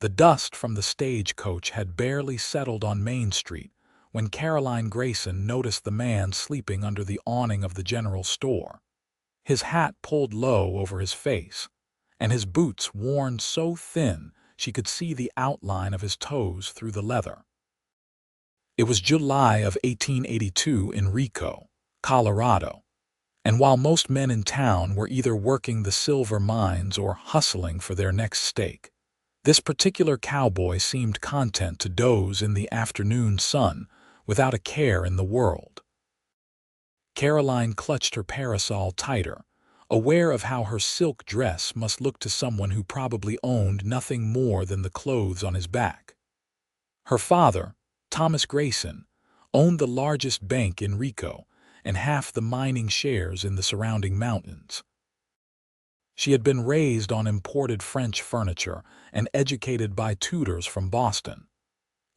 The dust from the stagecoach had barely settled on Main Street when Caroline Grayson noticed the man sleeping under the awning of the general store, his hat pulled low over his face, and his boots worn so thin she could see the outline of his toes through the leather. It was July of 1882 in Rico, Colorado, and while most men in town were either working the silver mines or hustling for their next steak, this particular cowboy seemed content to doze in the afternoon sun without a care in the world. Caroline clutched her parasol tighter, aware of how her silk dress must look to someone who probably owned nothing more than the clothes on his back. Her father, Thomas Grayson, owned the largest bank in Rico and half the mining shares in the surrounding mountains. She had been raised on imported French furniture and educated by tutors from Boston.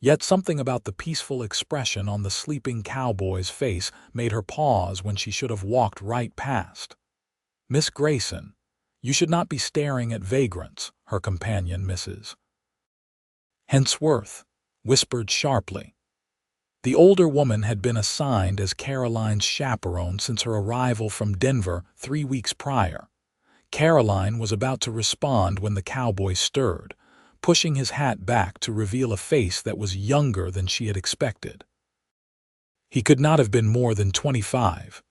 Yet something about the peaceful expression on the sleeping cowboy's face made her pause when she should have walked right past. "Miss Grayson, you should not be staring at vagrants," her companion, Mrs. Hensworth, whispered sharply. The older woman had been assigned as Caroline's chaperone since her arrival from Denver 3 weeks prior. Caroline was about to respond when the cowboy stirred, pushing his hat back to reveal a face that was younger than she had expected. He could not have been more than 25,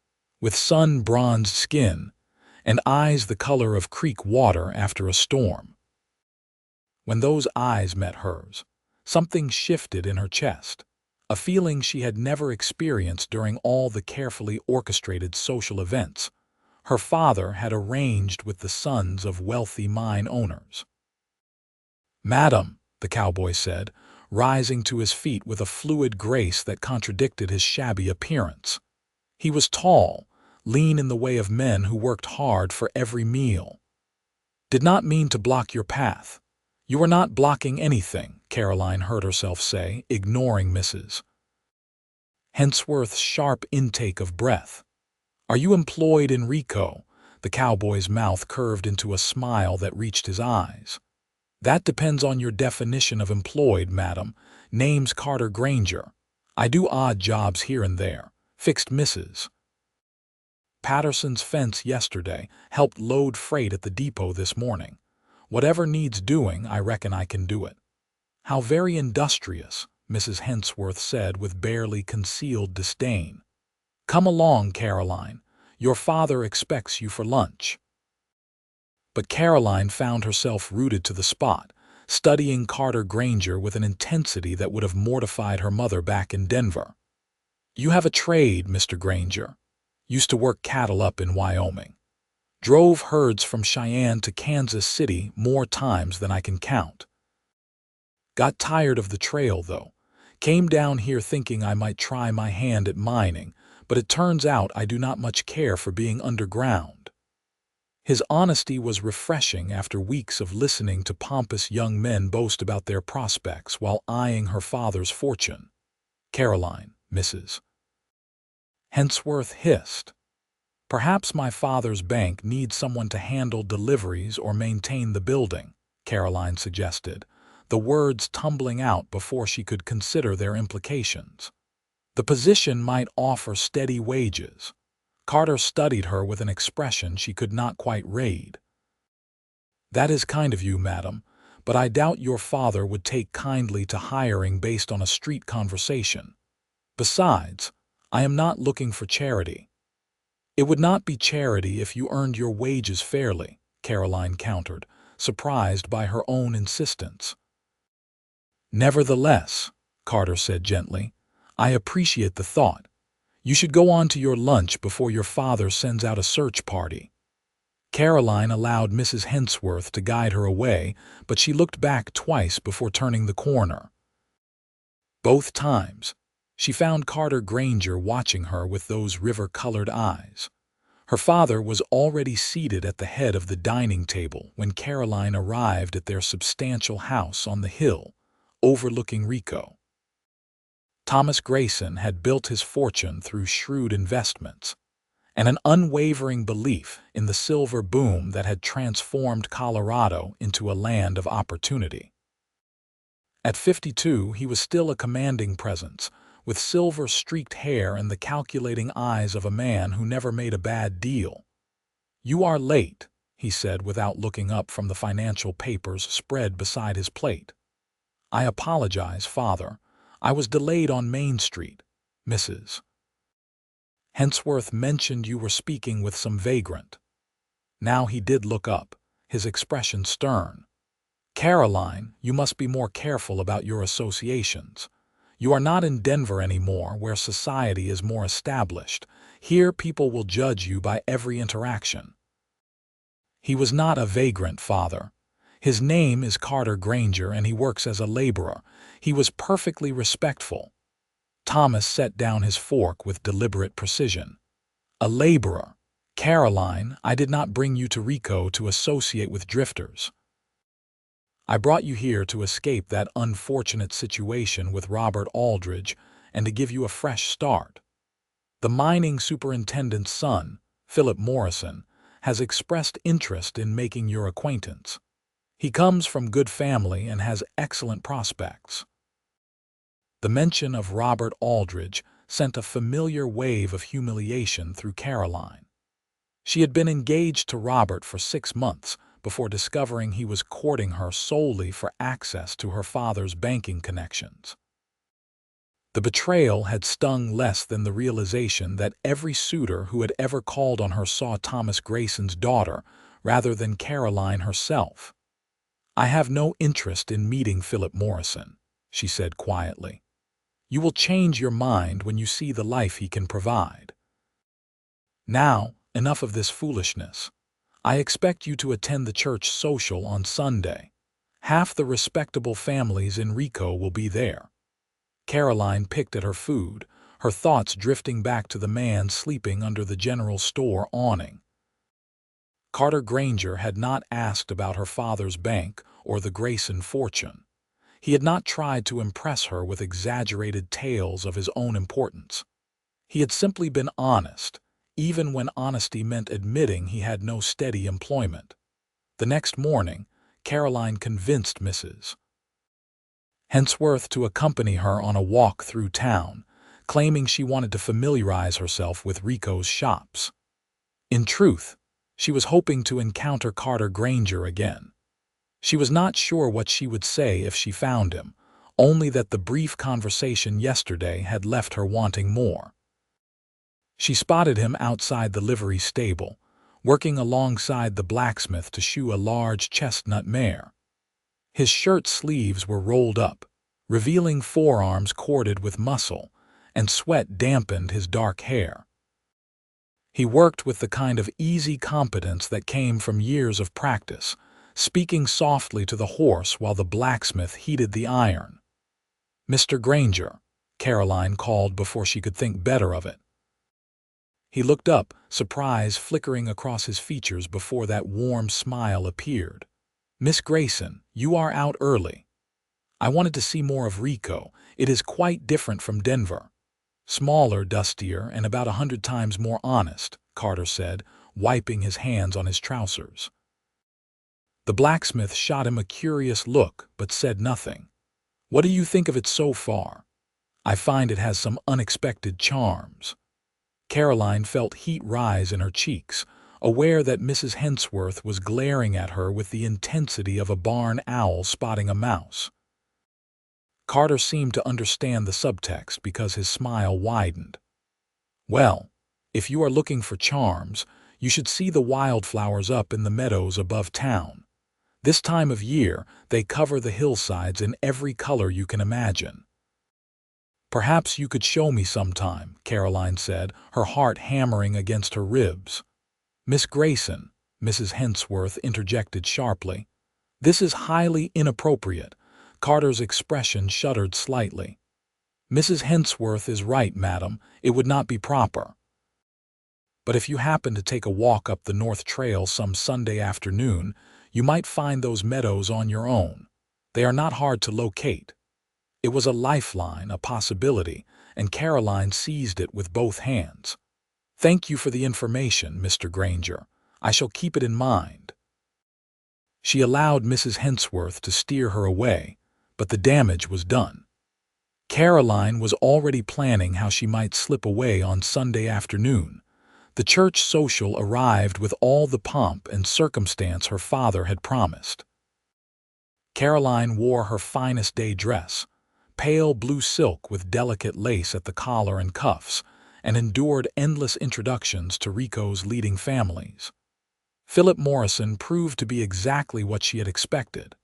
with sun-bronzed skin and eyes the color of creek water after a storm. When those eyes met hers, something shifted in her chest, a feeling she had never experienced during all the carefully orchestrated social events her father had arranged with the sons of wealthy mine owners. "Madam," the cowboy said, rising to his feet with a fluid grace that contradicted his shabby appearance. He was tall, lean in the way of men who worked hard for every meal. "Did not mean to block your path." "You are not blocking anything," Caroline heard herself say, ignoring Mrs. Hensworth's sharp intake of breath. "Are you employed in Rico?" The cowboy's mouth curved into a smile that reached his eyes. "That depends on your definition of employed, madam. Name's Carter Granger. I do odd jobs here and there," fixed Mrs. Patterson's fence yesterday, helped load freight at the depot this morning. Whatever needs doing, I reckon I can do it." "How very industrious," Mrs. Hensworth said with barely concealed disdain. "Come along, Caroline. Your father expects you for lunch." But Caroline found herself rooted to the spot, studying Carter Granger with an intensity that would have mortified her mother back in Denver. "You have a trade, Mr. Granger. Used to work cattle up in Wyoming. Drove herds from Cheyenne to Kansas City more times than I can count. Got tired of the trail, though. Came down here thinking I might try my hand at mining, but it turns out I do not much care for being underground." His honesty was refreshing after weeks of listening to pompous young men boast about their prospects while eyeing her father's fortune. "Caroline," Mrs. Hensworth hissed. "Perhaps my father's bank needs someone to handle deliveries or maintain the building," Caroline suggested, the words tumbling out before she could consider their implications. The position might offer steady wages. Carter studied her with an expression she could not quite read. "That is kind of you, madam, but I doubt your father would take kindly to hiring based on a street conversation. Besides, I am not looking for charity." "It would not be charity if you earned your wages fairly," Caroline countered, surprised by her own insistence. "Nevertheless," Carter said gently, "I appreciate the thought. You should go on to your lunch before your father sends out a search party." Caroline allowed Mrs. Hensworth to guide her away, but she looked back twice before turning the corner. Both times, she found Carter Granger watching her with those river-colored eyes. Her father was already seated at the head of the dining table when Caroline arrived at their substantial house on the hill, overlooking Rico. Thomas Grayson had built his fortune through shrewd investments and an unwavering belief in the silver boom that had transformed Colorado into a land of opportunity. At 52, he was still a commanding presence, with silver-streaked hair and the calculating eyes of a man who never made a bad deal. "You are late," he said without looking up from the financial papers spread beside his plate. "I apologize, Father. I was delayed on Main Street, Mrs. Hensworth mentioned you were speaking with some vagrant." Now he did look up, his expression stern. "Caroline, you must be more careful about your associations. You are not in Denver anymore, where society is more established. Here people will judge you by every interaction." "He was not a vagrant, Father. His name is Carter Granger and he works as a laborer. He was perfectly respectful." Thomas set down his fork with deliberate precision. "A laborer. Caroline, I did not bring you to Rico to associate with drifters. I brought you here to escape that unfortunate situation with Robert Aldridge and to give you a fresh start. The mining superintendent's son, Philip Morrison, has expressed interest in making your acquaintance. He comes from good family and has excellent prospects." The mention of Robert Aldridge sent a familiar wave of humiliation through Caroline. She had been engaged to Robert for 6 months before discovering he was courting her solely for access to her father's banking connections. The betrayal had stung less than the realization that every suitor who had ever called on her saw Thomas Grayson's daughter rather than Caroline herself. "I have no interest in meeting Philip Morrison," she said quietly. "You will change your mind when you see the life he can provide. Now, enough of this foolishness. I expect you to attend the church social on Sunday. Half the respectable families in Rico will be there." Caroline picked at her food, her thoughts drifting back to the man sleeping under the general store awning. Carter Granger had not asked about her father's bank or the Grayson fortune. He had not tried to impress her with exaggerated tales of his own importance. He had simply been honest, even when honesty meant admitting he had no steady employment. The next morning, Caroline convinced Mrs. Hensworth to accompany her on a walk through town, claiming she wanted to familiarize herself with Rico's shops. In truth, she was hoping to encounter Carter Granger again. She was not sure what she would say if she found him, only that the brief conversation yesterday had left her wanting more. She spotted him outside the livery stable, working alongside the blacksmith to shoe a large chestnut mare. His shirt sleeves were rolled up, revealing forearms corded with muscle, and sweat dampened his dark hair. He worked with the kind of easy competence that came from years of practice, speaking softly to the horse while the blacksmith heated the iron. "Mr. Granger," Caroline called before she could think better of it. He looked up, surprise flickering across his features before that warm smile appeared. "Miss Grayson, you are out early. I wanted to see more of Rico. It is quite different from Denver." "Smaller, dustier, and about 100 times more honest," Carter said, wiping his hands on his trousers. The blacksmith shot him a curious look, but said nothing. "What do you think of it so far?" "I find it has some unexpected charms." Caroline felt heat rise in her cheeks, aware that Mrs. Hensworth was glaring at her with the intensity of a barn owl spotting a mouse. Carter seemed to understand the subtext because his smile widened. "Well, if you are looking for charms, you should see the wildflowers up in the meadows above town. This time of year, they cover the hillsides in every color you can imagine." "Perhaps you could show me sometime," Caroline said, her heart hammering against her ribs. "Miss Grayson," Mrs. Hensworth interjected sharply. "This is highly inappropriate." Carter's expression shuddered slightly. "Mrs. Hensworth is right, madam. It would not be proper. But if you happen to take a walk up the North Trail some Sunday afternoon, you might find those meadows on your own. They are not hard to locate." It was a lifeline, a possibility, and Caroline seized it with both hands. "Thank you for the information, Mr. Granger. I shall keep it in mind." She allowed Mrs. Hensworth to steer her away, but the damage was done. Caroline was already planning how she might slip away on Sunday afternoon. The church social arrived with all the pomp and circumstance her father had promised. Caroline wore her finest day dress, pale blue silk with delicate lace at the collar and cuffs, and endured endless introductions to Rico's leading families. Philip Morrison proved to be exactly what she had expected: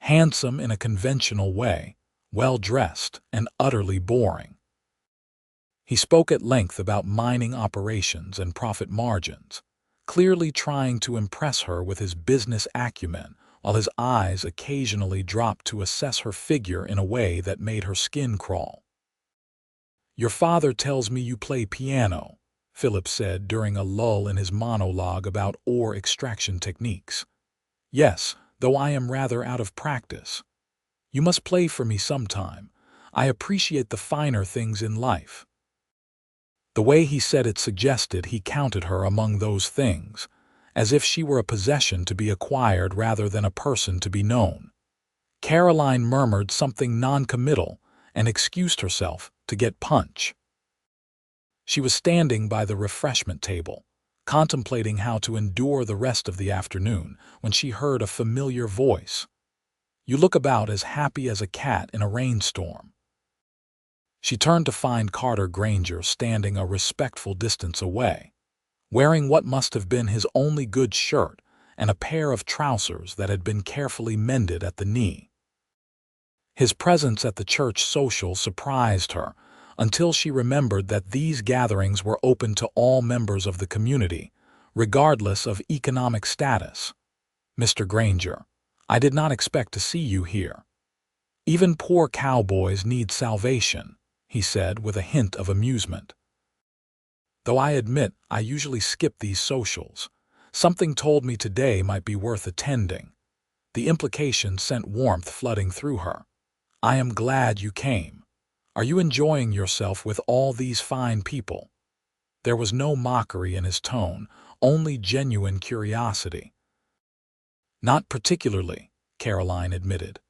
handsome in a conventional way, well-dressed, and utterly boring. He spoke at length about mining operations and profit margins, clearly trying to impress her with his business acumen, while his eyes occasionally dropped to assess her figure in a way that made her skin crawl. "Your father tells me you play piano," Philip said during a lull in his monologue about ore extraction techniques. "Yes, though I am rather out of practice. You must play for me sometime. I appreciate the finer things in life." The way he said it suggested he counted her among those things, as if she were a possession to be acquired rather than a person to be known. Caroline murmured something non-committal and excused herself to get punch. She was standing by the refreshment table, contemplating how to endure the rest of the afternoon, when she heard a familiar voice. "You look about as happy as a cat in a rainstorm." She turned to find Carter Granger standing a respectful distance away, wearing what must have been his only good shirt and a pair of trousers that had been carefully mended at the knee. His presence at the church social surprised her, until she remembered that these gatherings were open to all members of the community, regardless of economic status. "Mr. Granger, I did not expect to see you here. Even poor cowboys need salvation," he said with a hint of amusement. "Though I admit I usually skip these socials, something told me today might be worth attending." The implication sent warmth flooding through her. "I am glad you came. Are you enjoying yourself with all these fine people?" There was no mockery in his tone, only genuine curiosity. "Not particularly," Caroline admitted.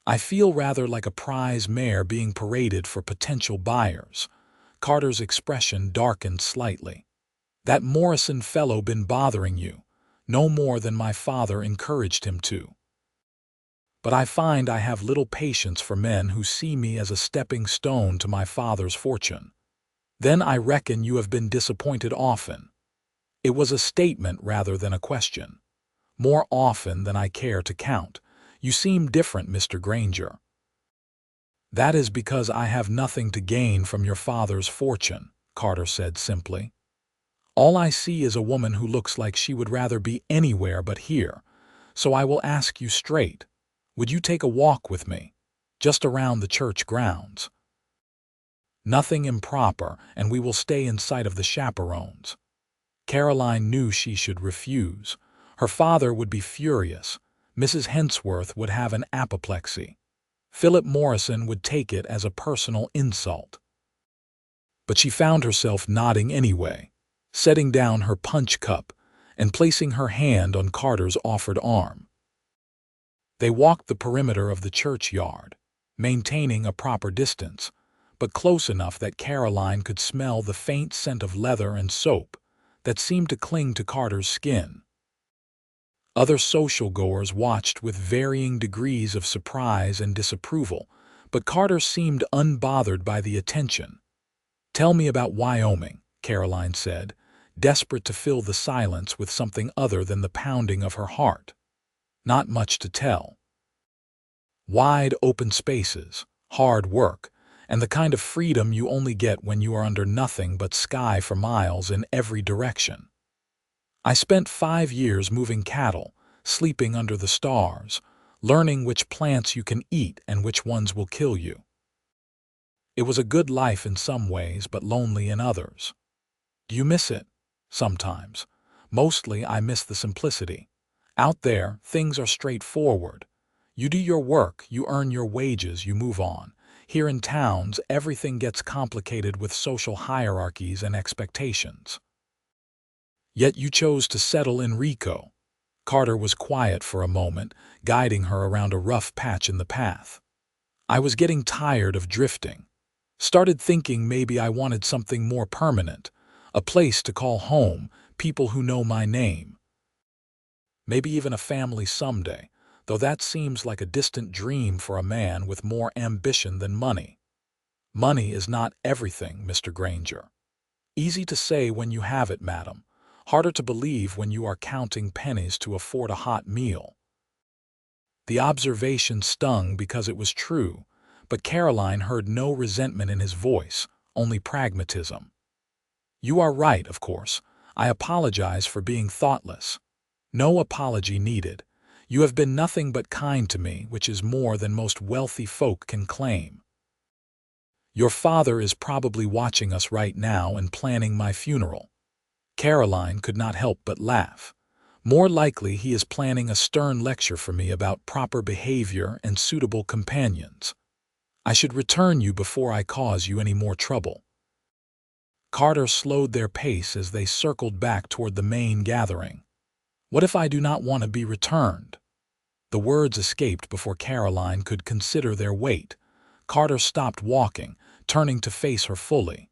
"I feel rather like a prize mare being paraded for potential buyers." Carter's expression darkened slightly. "That Morrison fellow been bothering you?" "No more than my father encouraged him to. But I find I have little patience for men who see me as a stepping stone to my father's fortune." "Then I reckon you have been disappointed often." It was a statement rather than a question. "More often than I care to count. You seem different, Mr. Granger." "That is because I have nothing to gain from your father's fortune," Carter said simply. "All I see is a woman who looks like she would rather be anywhere but here. So I will ask you straight. Would you take a walk with me? Just around the church grounds. Nothing improper, and we will stay in sight of the chaperones." Caroline knew she should refuse. Her father would be furious. Mrs. Hensworth would have an apoplexy. Philip Morrison would take it as a personal insult. But she found herself nodding anyway, setting down her punch cup and placing her hand on Carter's offered arm. They walked the perimeter of the churchyard, maintaining a proper distance, but close enough that Caroline could smell the faint scent of leather and soap that seemed to cling to Carter's skin. Other social goers watched with varying degrees of surprise and disapproval, but Carter seemed unbothered by the attention. "Tell me about Wyoming," Caroline said, desperate to fill the silence with something other than the pounding of her heart. "Not much to tell. Wide open spaces, hard work, and the kind of freedom you only get when you are under nothing but sky for miles in every direction. I spent 5 years moving cattle, sleeping under the stars, learning which plants you can eat and which ones will kill you. It was a good life in some ways, but lonely in others. Do you miss it?" "Sometimes. Mostly I miss the simplicity. Out there, things are straightforward. You do your work, you earn your wages, you move on. Here in towns, everything gets complicated with social hierarchies and expectations." "Yet you chose to settle in Rico." Carter was quiet for a moment, guiding her around a rough patch in the path. I was getting tired of drifting. Started thinking maybe I wanted something more permanent, a place to call home, people who know my name. Maybe even a family someday, though that seems like a distant dream for a man with more ambition than money. Money is not everything, Mr. Granger. Easy to say when you have it, madam. Harder to believe when you are counting pennies to afford a hot meal. The observation stung because it was true, but Caroline heard no resentment in his voice, only pragmatism. You are right, of course. I apologize for being thoughtless. No apology needed. You have been nothing but kind to me, which is more than most wealthy folk can claim. Your father is probably watching us right now and planning my funeral. Caroline could not help but laugh. More likely he is planning a stern lecture for me about proper behavior and suitable companions. I should return you before I cause you any more trouble. Carter slowed their pace as they circled back toward the main gathering. What if I do not want to be returned? The words escaped before Caroline could consider their weight. Carter stopped walking, turning to face her fully.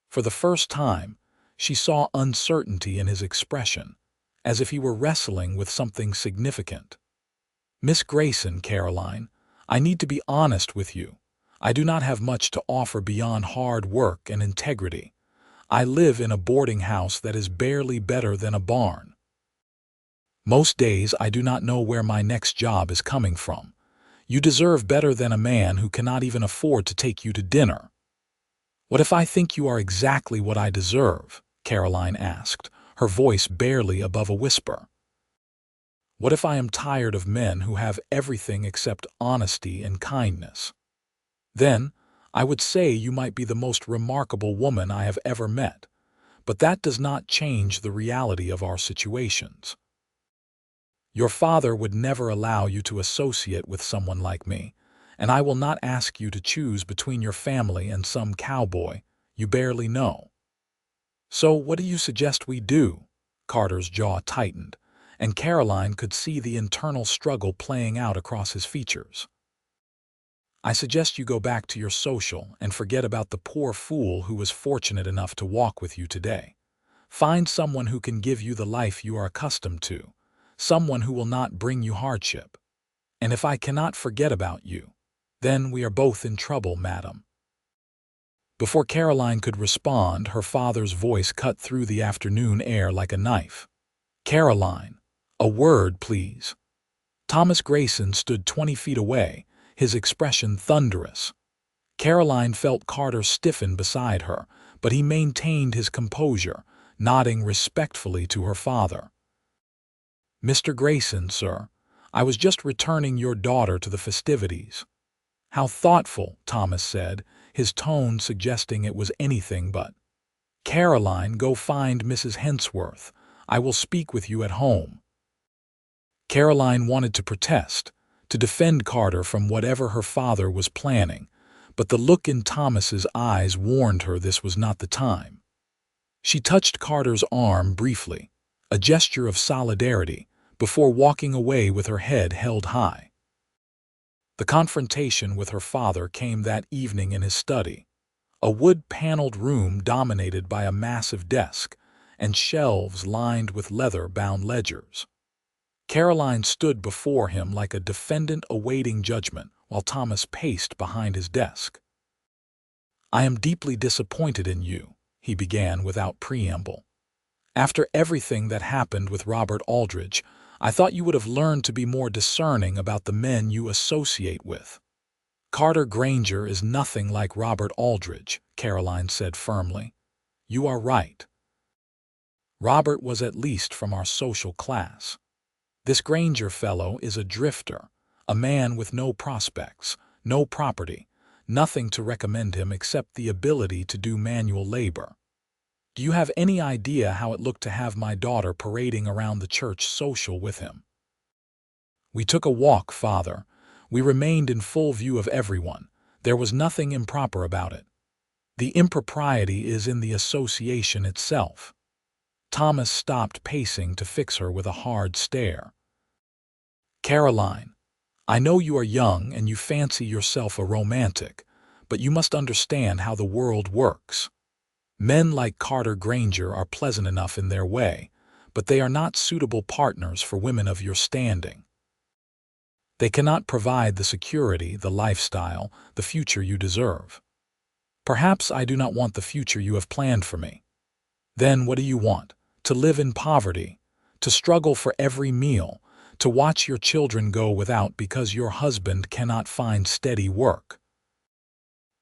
For the first time, she saw uncertainty in his expression, as if he were wrestling with something significant. Miss Grayson, Caroline, I need to be honest with you. I do not have much to offer beyond hard work and integrity. I live in a boarding house that is barely better than a barn. Most days I do not know where my next job is coming from. You deserve better than a man who cannot even afford to take you to dinner. What if I think you are exactly what I deserve? Caroline asked, her voice barely above a whisper. What if I am tired of men who have everything except honesty and kindness? Then, I would say you might be the most remarkable woman I have ever met, but that does not change the reality of our situations. Your father would never allow you to associate with someone like me, and I will not ask you to choose between your family and some cowboy you barely know. So what do you suggest we do? Carter's jaw tightened, and Caroline could see the internal struggle playing out across his features. I suggest you go back to your social and forget about the poor fool who was fortunate enough to walk with you today. Find someone who can give you the life you are accustomed to, someone who will not bring you hardship. And if I cannot forget about you, then we are both in trouble, madam. Before Caroline could respond, her father's voice cut through the afternoon air like a knife. Caroline, a word, please. Thomas Grayson stood 20 feet away, his expression thunderous. Caroline felt Carter stiffen beside her, but he maintained his composure, nodding respectfully to her father. Mr. Grayson, sir, I was just returning your daughter to the festivities. How thoughtful, Thomas said, his tone suggesting it was anything but. Caroline, go find Mrs. Hensworth. I will speak with you at home. Caroline wanted to protest, to defend Carter from whatever her father was planning, but the look in Thomas's eyes warned her this was not the time. She touched Carter's arm briefly, a gesture of solidarity, before walking away with her head held high. The confrontation with her father came that evening in his study, a wood-paneled room dominated by a massive desk and shelves lined with leather-bound ledgers. Caroline stood before him like a defendant awaiting judgment while Thomas paced behind his desk. I am deeply disappointed in you, he began without preamble. After everything that happened with Robert Aldridge, I thought you would have learned to be more discerning about the men you associate with. Carter Granger is nothing like Robert Aldridge, Caroline said firmly. You are right. Robert was at least from our social class. This Granger fellow is a drifter, a man with no prospects, no property, nothing to recommend him except the ability to do manual labor. Do you have any idea how it looked to have my daughter parading around the church social with him? We took a walk, father. We remained in full view of everyone. There was nothing improper about it. The impropriety is in the association itself. Thomas stopped pacing to fix her with a hard stare. Caroline, I know you are young and you fancy yourself a romantic, but you must understand how the world works. Men like Carter Granger are pleasant enough in their way, but they are not suitable partners for women of your standing. They cannot provide the security, the lifestyle, the future you deserve. Perhaps I do not want the future you have planned for me. Then what do you want? To live in poverty, to struggle for every meal, to watch your children go without because your husband cannot find steady work.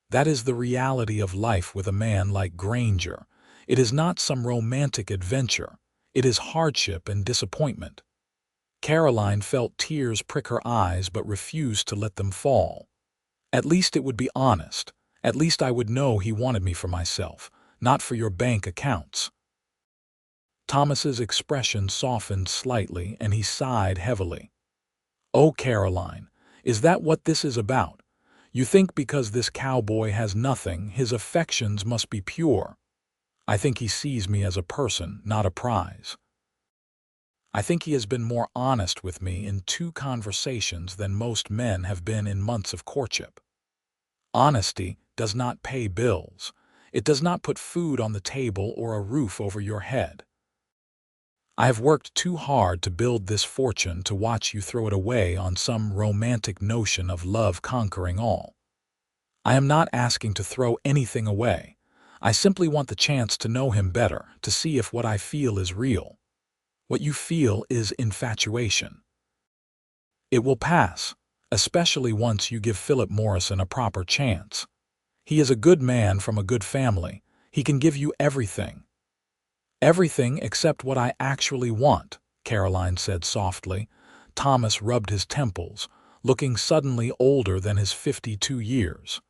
That is the reality of life with a man like Granger. It is not some romantic adventure. It is hardship and disappointment. Caroline felt tears prick her eyes but refused to let them fall. At least it would be honest. At least I would know he wanted me for myself, not for your bank accounts. Thomas's expression softened slightly and he sighed heavily. Oh, Caroline, is that what this is about? You think because this cowboy has nothing, his affections must be pure. I think he sees me as a person, not a prize. I think he has been more honest with me in 2 conversations than most men have been in months of courtship. Honesty does not pay bills. It does not put food on the table or a roof over your head. I have worked too hard to build this fortune to watch you throw it away on some romantic notion of love conquering all. I am not asking to throw anything away. I simply want the chance to know him better, to see if what I feel is real. What you feel is infatuation. It will pass, especially once you give Philip Morrison a proper chance. He is a good man from a good family. He can give you everything. Everything except what I actually want, Caroline said softly. Thomas rubbed his temples, looking suddenly older than his 52 years.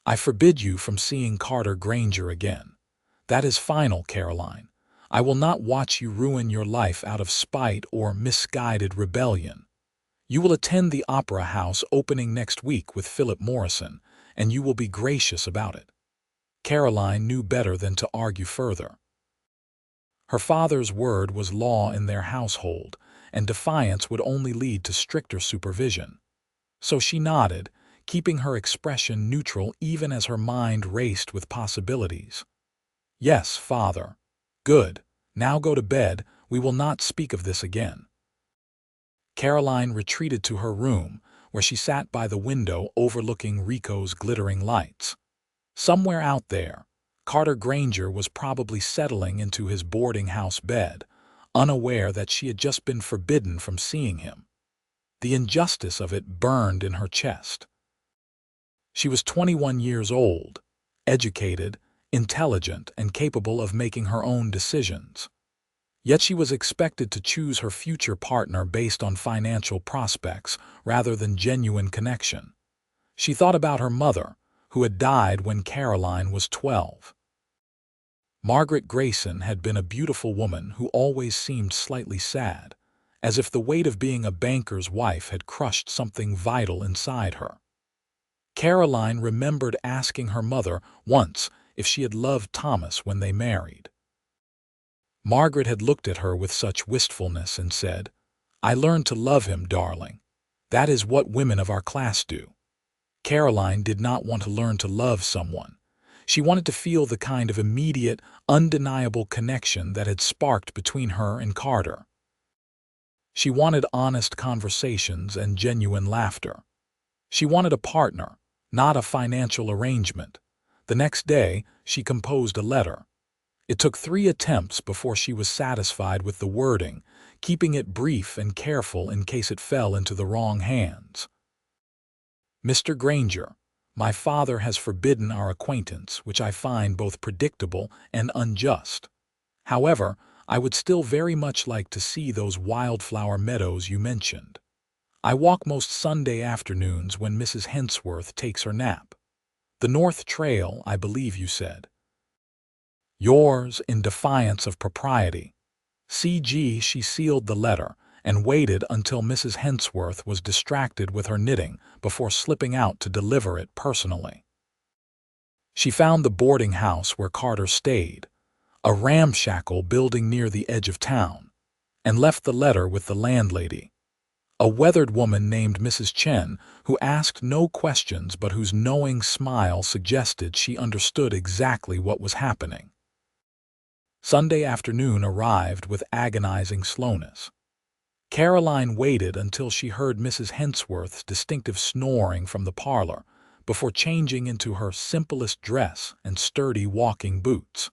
I forbid you from seeing Carter Granger again. That is final, Caroline. I will not watch you ruin your life out of spite or misguided rebellion. You will attend the Opera House opening next week with Philip Morrison, and you will be gracious about it. Caroline knew better than to argue further. Her father's word was law in their household, and defiance would only lead to stricter supervision. So she nodded, keeping her expression neutral even as her mind raced with possibilities. Yes, father. Good. Now go to bed. We will not speak of this again. Caroline retreated to her room, where she sat by the window overlooking Rico's glittering lights. Somewhere out there, Carter Granger was probably settling into his boarding house bed, unaware that she had just been forbidden from seeing him. The injustice of it burned in her chest. She was 21 years old, educated, intelligent, and capable of making her own decisions. Yet she was expected to choose her future partner based on financial prospects rather than genuine connection. She thought about her mother, who had died when Caroline was 12. Margaret Grayson had been a beautiful woman who always seemed slightly sad, as if the weight of being a banker's wife had crushed something vital inside her. Caroline remembered asking her mother once if she had loved Thomas when they married. Margaret had looked at her with such wistfulness and said, "I learned to love him, darling. That is what women of our class do." Caroline did not want to learn to love someone. She wanted to feel the kind of immediate, undeniable connection that had sparked between her and Carter. She wanted honest conversations and genuine laughter. She wanted a partner, not a financial arrangement. The next day, she composed a letter. It took 3 attempts before she was satisfied with the wording, keeping it brief and careful in case it fell into the wrong hands. Mr. Granger, my father has forbidden our acquaintance, which I find both predictable and unjust. However, I would still very much like to see those wildflower meadows you mentioned. I walk most Sunday afternoons when Mrs. Hensworth takes her nap. The North Trail, I believe you said. Yours, in defiance of propriety. C.G. She sealed the letter and waited until Mrs. Hensworth was distracted with her knitting before slipping out to deliver it personally. She found the boarding house where Carter stayed, a ramshackle building near the edge of town, and left the letter with the landlady. A weathered woman named Mrs. Chen, who asked no questions but whose knowing smile suggested she understood exactly what was happening. Sunday afternoon arrived with agonizing slowness. Caroline waited until she heard Mrs. Hensworth's distinctive snoring from the parlor before changing into her simplest dress and sturdy walking boots.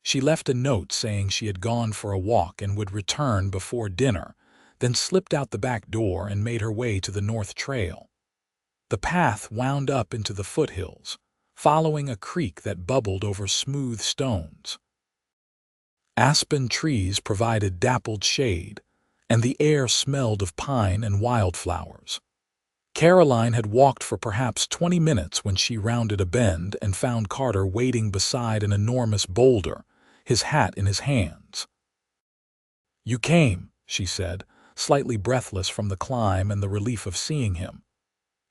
She left a note saying she had gone for a walk and would return before dinner, then slipped out the back door and made her way to the North Trail. The path wound up into the foothills, following a creek that bubbled over smooth stones. Aspen trees provided dappled shade, and the air smelled of pine and wildflowers. Caroline had walked for perhaps 20 minutes when she rounded a bend and found Carter waiting beside an enormous boulder, his hat in his hands. "You came," she said, slightly breathless from the climb and the relief of seeing him.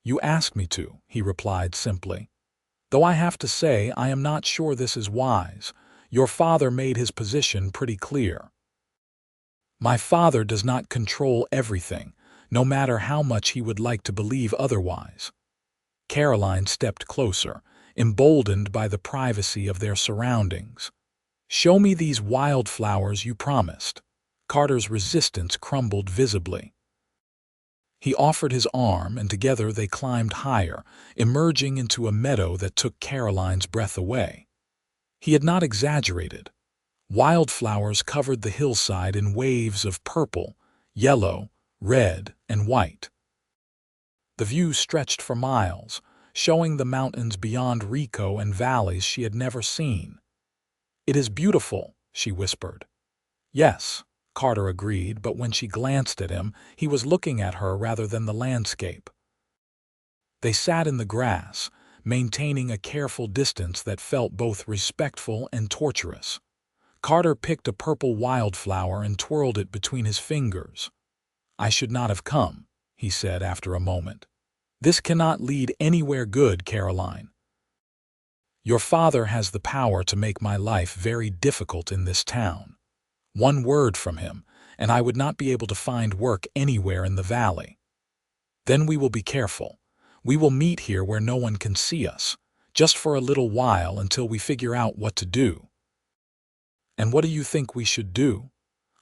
"You asked me to," he replied simply. "Though I have to say I am not sure this is wise. Your father made his position pretty clear." "My father does not control everything, no matter how much he would like to believe otherwise." Caroline stepped closer, emboldened by the privacy of their surroundings. "Show me these wildflowers you promised." Carter's resistance crumbled visibly. He offered his arm, and together they climbed higher, emerging into a meadow that took Caroline's breath away. He had not exaggerated. Wildflowers covered the hillside in waves of purple, yellow, red, and white. The view stretched for miles, showing the mountains beyond Rico and valleys she had never seen. "It is beautiful," she whispered. "Yes," Carter agreed, but when she glanced at him, he was looking at her rather than the landscape. They sat in the grass, maintaining a careful distance that felt both respectful and torturous. Carter picked a purple wildflower and twirled it between his fingers. "I should not have come," he said after a moment. "This cannot lead anywhere good, Caroline. Your father has the power to make my life very difficult in this town. One word from him, and I would not be able to find work anywhere in the valley. Then we will be careful. We will meet here where no one can see us, just for a little while until we figure out what to do." "And what do you think we should do?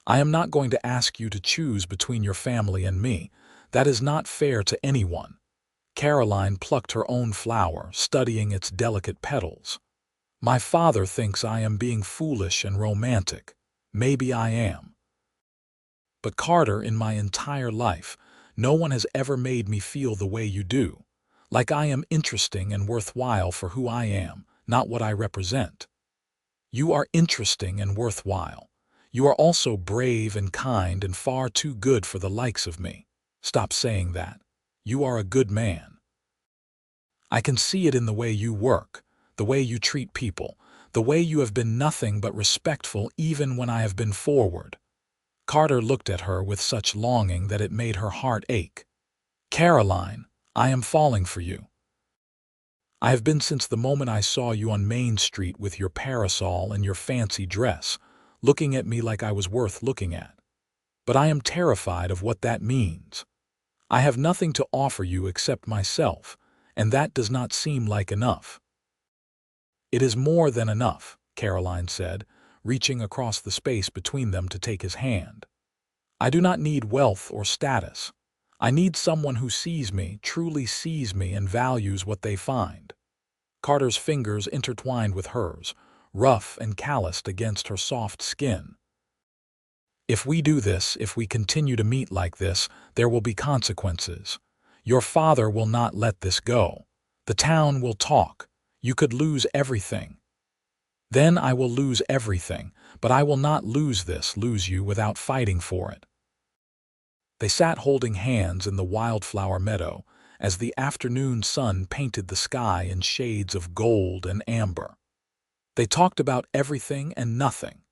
I am not going to ask you to choose between your family and me. That is not fair to anyone." Caroline plucked her own flower, studying its delicate petals. "My father thinks I am being foolish and romantic. Maybe I am. But Carter, in my entire life, no one has ever made me feel the way you do. Like I am interesting and worthwhile for who I am, not what I represent. You are interesting and worthwhile. You are also brave and kind and far too good for the likes of me. Stop saying that. You are a good man. I can see it in the way you work, the way you treat people, the way you have been nothing but respectful even when I have been forward." Carter looked at her with such longing that it made her heart ache. "Caroline, I am falling for you. I have been since the moment I saw you on Main Street with your parasol and your fancy dress, looking at me like I was worth looking at. But I am terrified of what that means. I have nothing to offer you except myself, and that does not seem like enough." "It is more than enough," Caroline said, reaching across the space between them to take his hand. "I do not need wealth or status. I need someone who sees me, truly sees me, and values what they find." Carter's fingers intertwined with hers, rough and calloused against her soft skin. "If we do this, if we continue to meet like this, there will be consequences. Your father will not let this go. The town will talk. You could lose everything. Then I will lose everything, but I will not lose you without fighting for it." They sat holding hands in the wildflower meadow as the afternoon sun painted the sky in shades of gold and amber. They talked about everything and nothing.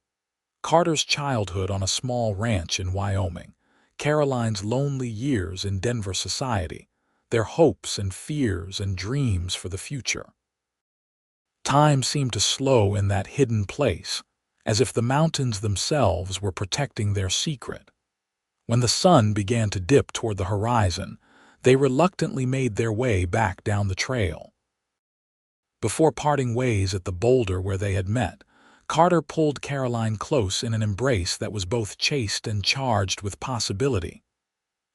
Carter's childhood on a small ranch in Wyoming, Caroline's lonely years in Denver society, their hopes and fears and dreams for the future. Time seemed to slow in that hidden place, as if the mountains themselves were protecting their secret. When the sun began to dip toward the horizon, they reluctantly made their way back down the trail. Before parting ways at the boulder where they had met, Carter pulled Caroline close in an embrace that was both chaste and charged with possibility.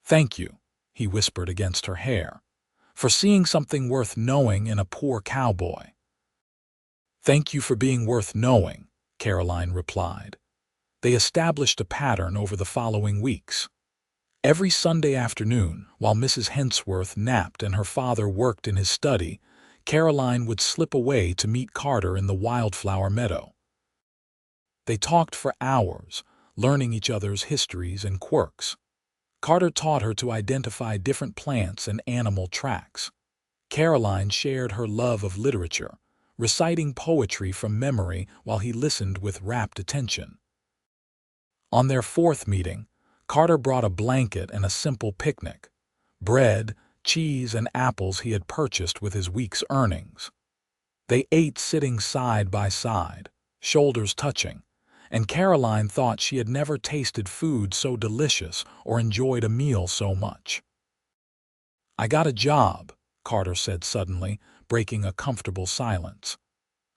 "Thank you," he whispered against her hair, "for seeing something worth knowing in a poor cowboy." "Thank you for being worth knowing," Caroline replied. They established a pattern over the following weeks. Every Sunday afternoon, while Mrs. Hensworth napped and her father worked in his study, Caroline would slip away to meet Carter in the wildflower meadow. They talked for hours, learning each other's histories and quirks. Carter taught her to identify different plants and animal tracks. Caroline shared her love of literature, reciting poetry from memory while he listened with rapt attention. On their fourth meeting, Carter brought a blanket and a simple picnic, bread, cheese, and apples he had purchased with his week's earnings. They ate sitting side by side, shoulders touching, and Caroline thought she had never tasted food so delicious or enjoyed a meal so much. "I got a job," Carter said suddenly, breaking a comfortable silence.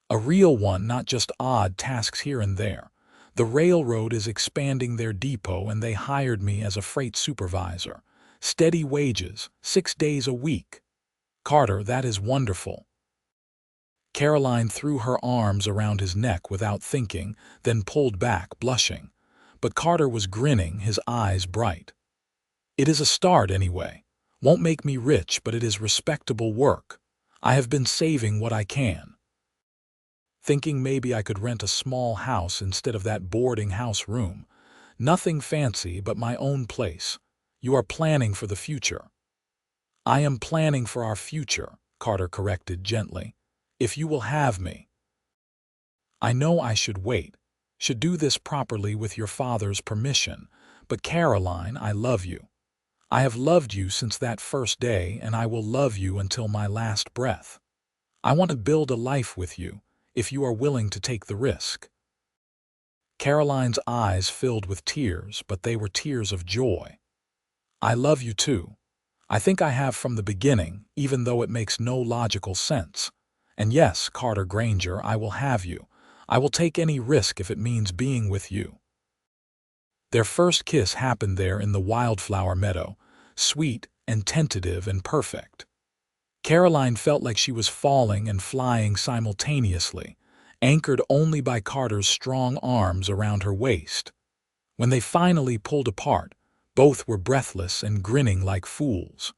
"A real one, not just odd tasks here and there. The railroad is expanding their depot and they hired me as a freight supervisor. Steady wages, 6 days a week." "Carter, that is wonderful." Caroline threw her arms around his neck without thinking, then pulled back, blushing. But Carter was grinning, his eyes bright. "It is a start anyway. Won't make me rich, but it is respectable work. I have been saving what I can. Thinking maybe I could rent a small house instead of that boarding house room. Nothing fancy, but my own place. You are planning for the future." "I am planning for our future," Carter corrected gently. "If you will have me." "I know I should wait, should do this properly with your father's permission, but Caroline, I love you. I have loved you since that first day, and I will love you until my last breath. I want to build a life with you, if you are willing to take the risk." Caroline's eyes filled with tears, but they were tears of joy. "I love you too. I think I have from the beginning, even though it makes no logical sense. And yes, Carter Granger, I will have you. I will take any risk if it means being with you." Their first kiss happened there in the wildflower meadow, sweet and tentative and perfect. Caroline felt like she was falling and flying simultaneously, anchored only by Carter's strong arms around her waist. When they finally pulled apart, both were breathless and grinning like fools.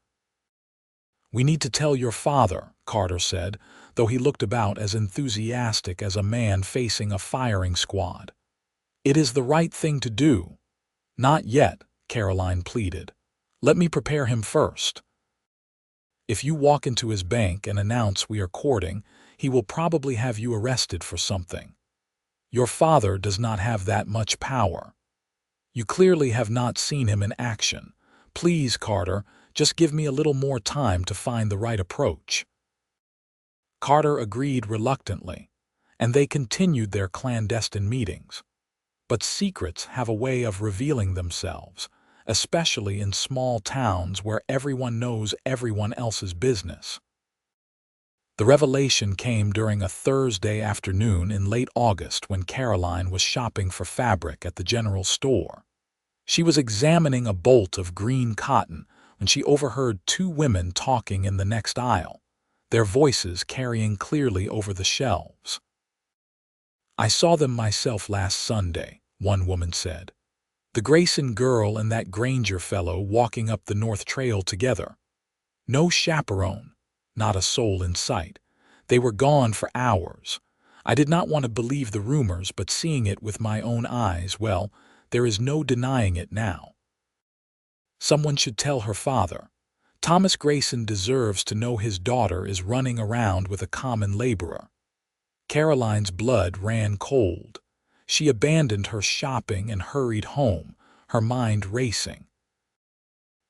"We need to tell your father," Carter said, though he looked about as enthusiastic as a man facing a firing squad. "It is the right thing to do." "Not yet," Caroline pleaded. "Let me prepare him first. If you walk into his bank and announce we are courting, he will probably have you arrested for something. Your father does not have that much power. You clearly have not seen him in action. Please, Carter, just give me a little more time to find the right approach." Carter agreed reluctantly, and they continued their clandestine meetings. But secrets have a way of revealing themselves, especially in small towns where everyone knows everyone else's business. The revelation came during a Thursday afternoon in late August when Caroline was shopping for fabric at the general store. She was examining a bolt of green cotton when she overheard two women talking in the next aisle, their voices carrying clearly over the shelves. "I saw them myself last Sunday," one woman said. "The Grayson girl and that Granger fellow walking up the North Trail together. No chaperone, not a soul in sight. They were gone for hours. I did not want to believe the rumors, but seeing it with my own eyes, well, there is no denying it now. Someone should tell her father. Thomas Grayson deserves to know his daughter is running around with a common laborer." Caroline's blood ran cold. She abandoned her shopping and hurried home, her mind racing.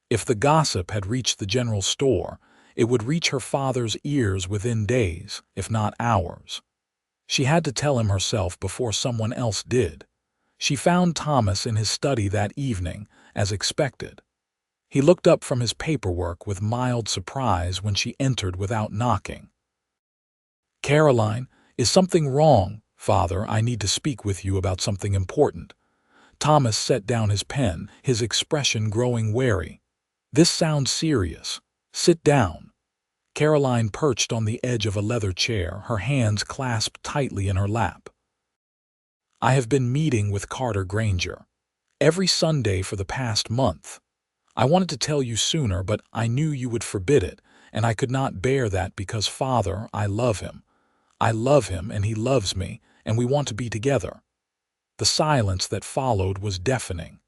If the gossip had reached the general store, it would reach her father's ears within days, if not hours. She had to tell him herself before someone else did. She found Thomas in his study that evening, as expected. He looked up from his paperwork with mild surprise when she entered without knocking. "Caroline, is something wrong? Father, I need to speak with you about something important." Thomas set down his pen, his expression growing wary. "This sounds serious. Sit down." Caroline perched on the edge of a leather chair, her hands clasped tightly in her lap. "I have been meeting with Carter Granger every Sunday for the past month. I wanted to tell you sooner, but I knew you would forbid it, and I could not bear that because, Father, I love him. I love him, and he loves me, and we want to be together." The silence that followed was deafening.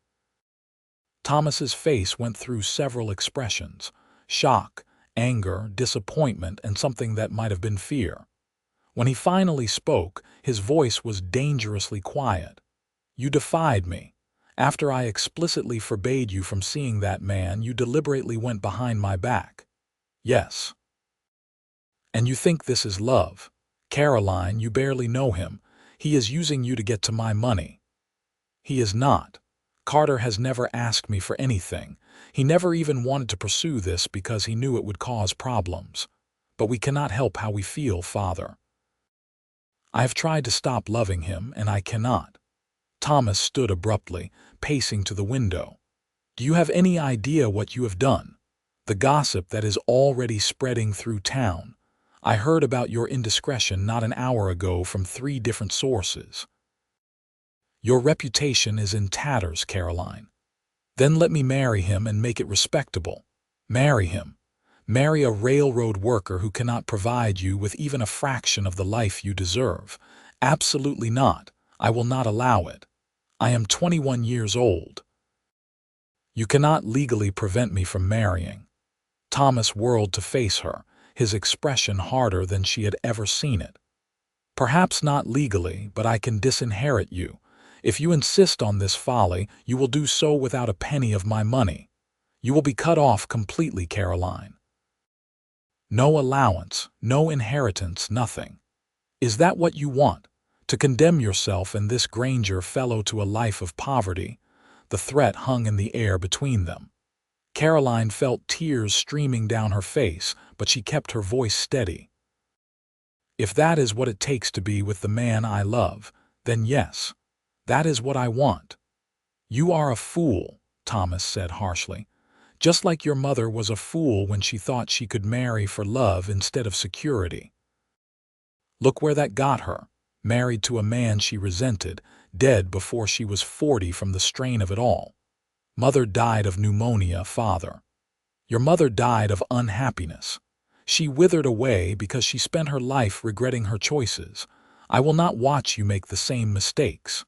Thomas's face went through several expressions: shock, anger, disappointment, and something that might have been fear. When he finally spoke, his voice was dangerously quiet. "You defied me. After I explicitly forbade you from seeing that man, you deliberately went behind my back." "Yes." "And you think this is love? Caroline, you barely know him. He is using you to get to my money." "He is not. Carter has never asked me for anything. He never even wanted to pursue this because he knew it would cause problems. But we cannot help how we feel, Father. I have tried to stop loving him, and I cannot." Thomas stood abruptly, pacing to the window. "Do you have any idea what you have done? The gossip that is already spreading through town. I heard about your indiscretion not an hour ago from 3 different sources. Your reputation is in tatters, Caroline. Then let me marry him and make it respectable. Marry him. Marry a railroad worker who cannot provide you with even a fraction of the life you deserve. Absolutely not. I will not allow it. I am 21 years old. You cannot legally prevent me from marrying." Thomas whirled to face her, his expression harder than she had ever seen it. "Perhaps not legally, but I can disinherit you. If you insist on this folly, you will do so without a penny of my money. You will be cut off completely, Caroline. No allowance, no inheritance, nothing. Is that what you want? To condemn yourself and this Granger fellow to a life of poverty?" The threat hung in the air between them. Caroline felt tears streaming down her face, but she kept her voice steady. "If that is what it takes to be with the man I love, then yes, that is what I want." "You are a fool," Thomas said harshly. "Just like your mother was a fool when she thought she could marry for love instead of security. Look where that got her. Married to a man she resented, dead before she was 40 from the strain of it all. Mother died of pneumonia, father. Your mother died of unhappiness. She withered away because she spent her life regretting her choices. I will not watch you make the same mistakes."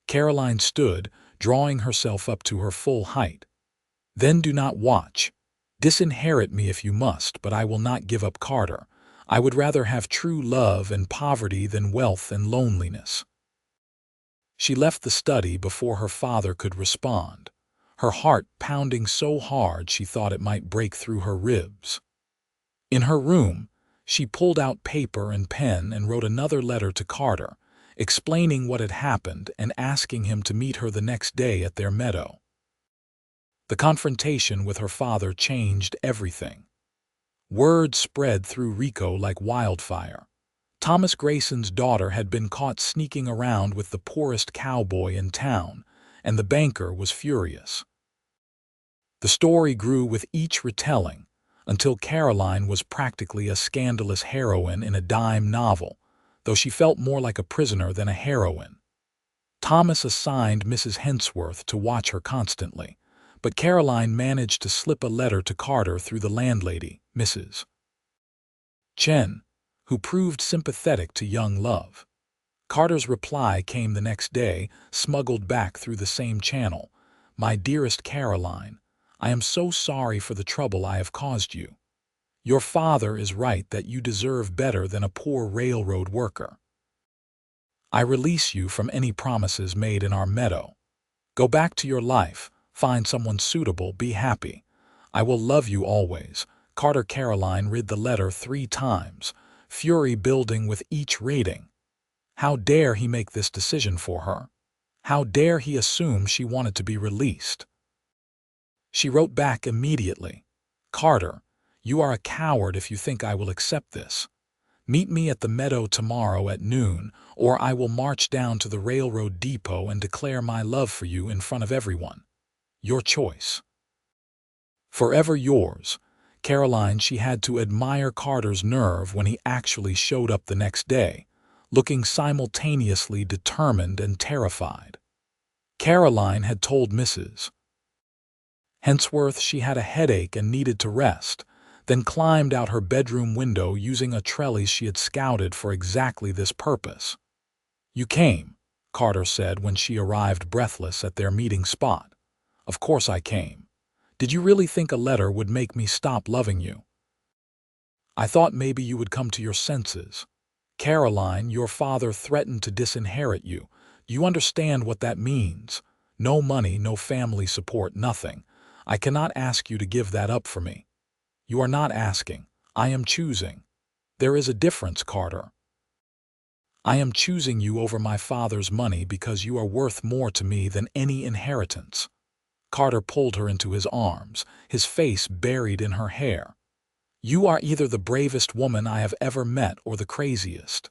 Caroline stood, drawing herself up to her full height. "Then do not watch. Disinherit me if you must, but I will not give up Carter. I would rather have true love and poverty than wealth and loneliness." She left the study before her father could respond, her heart pounding so hard she thought it might break through her ribs. In her room, she pulled out paper and pen and wrote another letter to Carter, explaining what had happened and asking him to meet her the next day at their meadow. The confrontation with her father changed everything. Word spread through Rico like wildfire. Thomas Grayson's daughter had been caught sneaking around with the poorest cowboy in town, and the banker was furious. The story grew with each retelling, until Caroline was practically a scandalous heroine in a dime novel, though she felt more like a prisoner than a heroine. Thomas assigned Mrs. Hensworth to watch her constantly, but Caroline managed to slip a letter to Carter through the landlady, Mrs. Chen, who proved sympathetic to young love. Carter's reply came the next day, smuggled back through the same channel. "My dearest Caroline, I am so sorry for the trouble I have caused you. Your father is right that you deserve better than a poor railroad worker. I release you from any promises made in our meadow. Go back to your life, find someone suitable, be happy. I will love you always." Carter. Caroline read the letter 3 times, fury building with each reading. How dare he make this decision for her? How dare he assume she wanted to be released? She wrote back immediately. Carter, you are a coward if you think I will accept this. Meet me at the meadow tomorrow at noon, or I will march down to the railroad depot and declare my love for you in front of everyone. Your choice. Forever yours, Caroline. She had to admire Carter's nerve when he actually showed up the next day, looking simultaneously determined and terrified. Caroline had told Mrs. Hensworth she had a headache and needed to rest, then climbed out her bedroom window using a trellis she had scouted for exactly this purpose. You came, Carter said when she arrived breathless at their meeting spot. Of course I came. Did you really think a letter would make me stop loving you? I thought maybe you would come to your senses. Caroline, your father threatened to disinherit you. You understand what that means. No money, no family support, nothing. I cannot ask you to give that up for me. You are not asking. I am choosing. There is a difference, Carter. I am choosing you over my father's money because you are worth more to me than any inheritance. Carter pulled her into his arms, his face buried in her hair. You are either the bravest woman I have ever met or the craziest.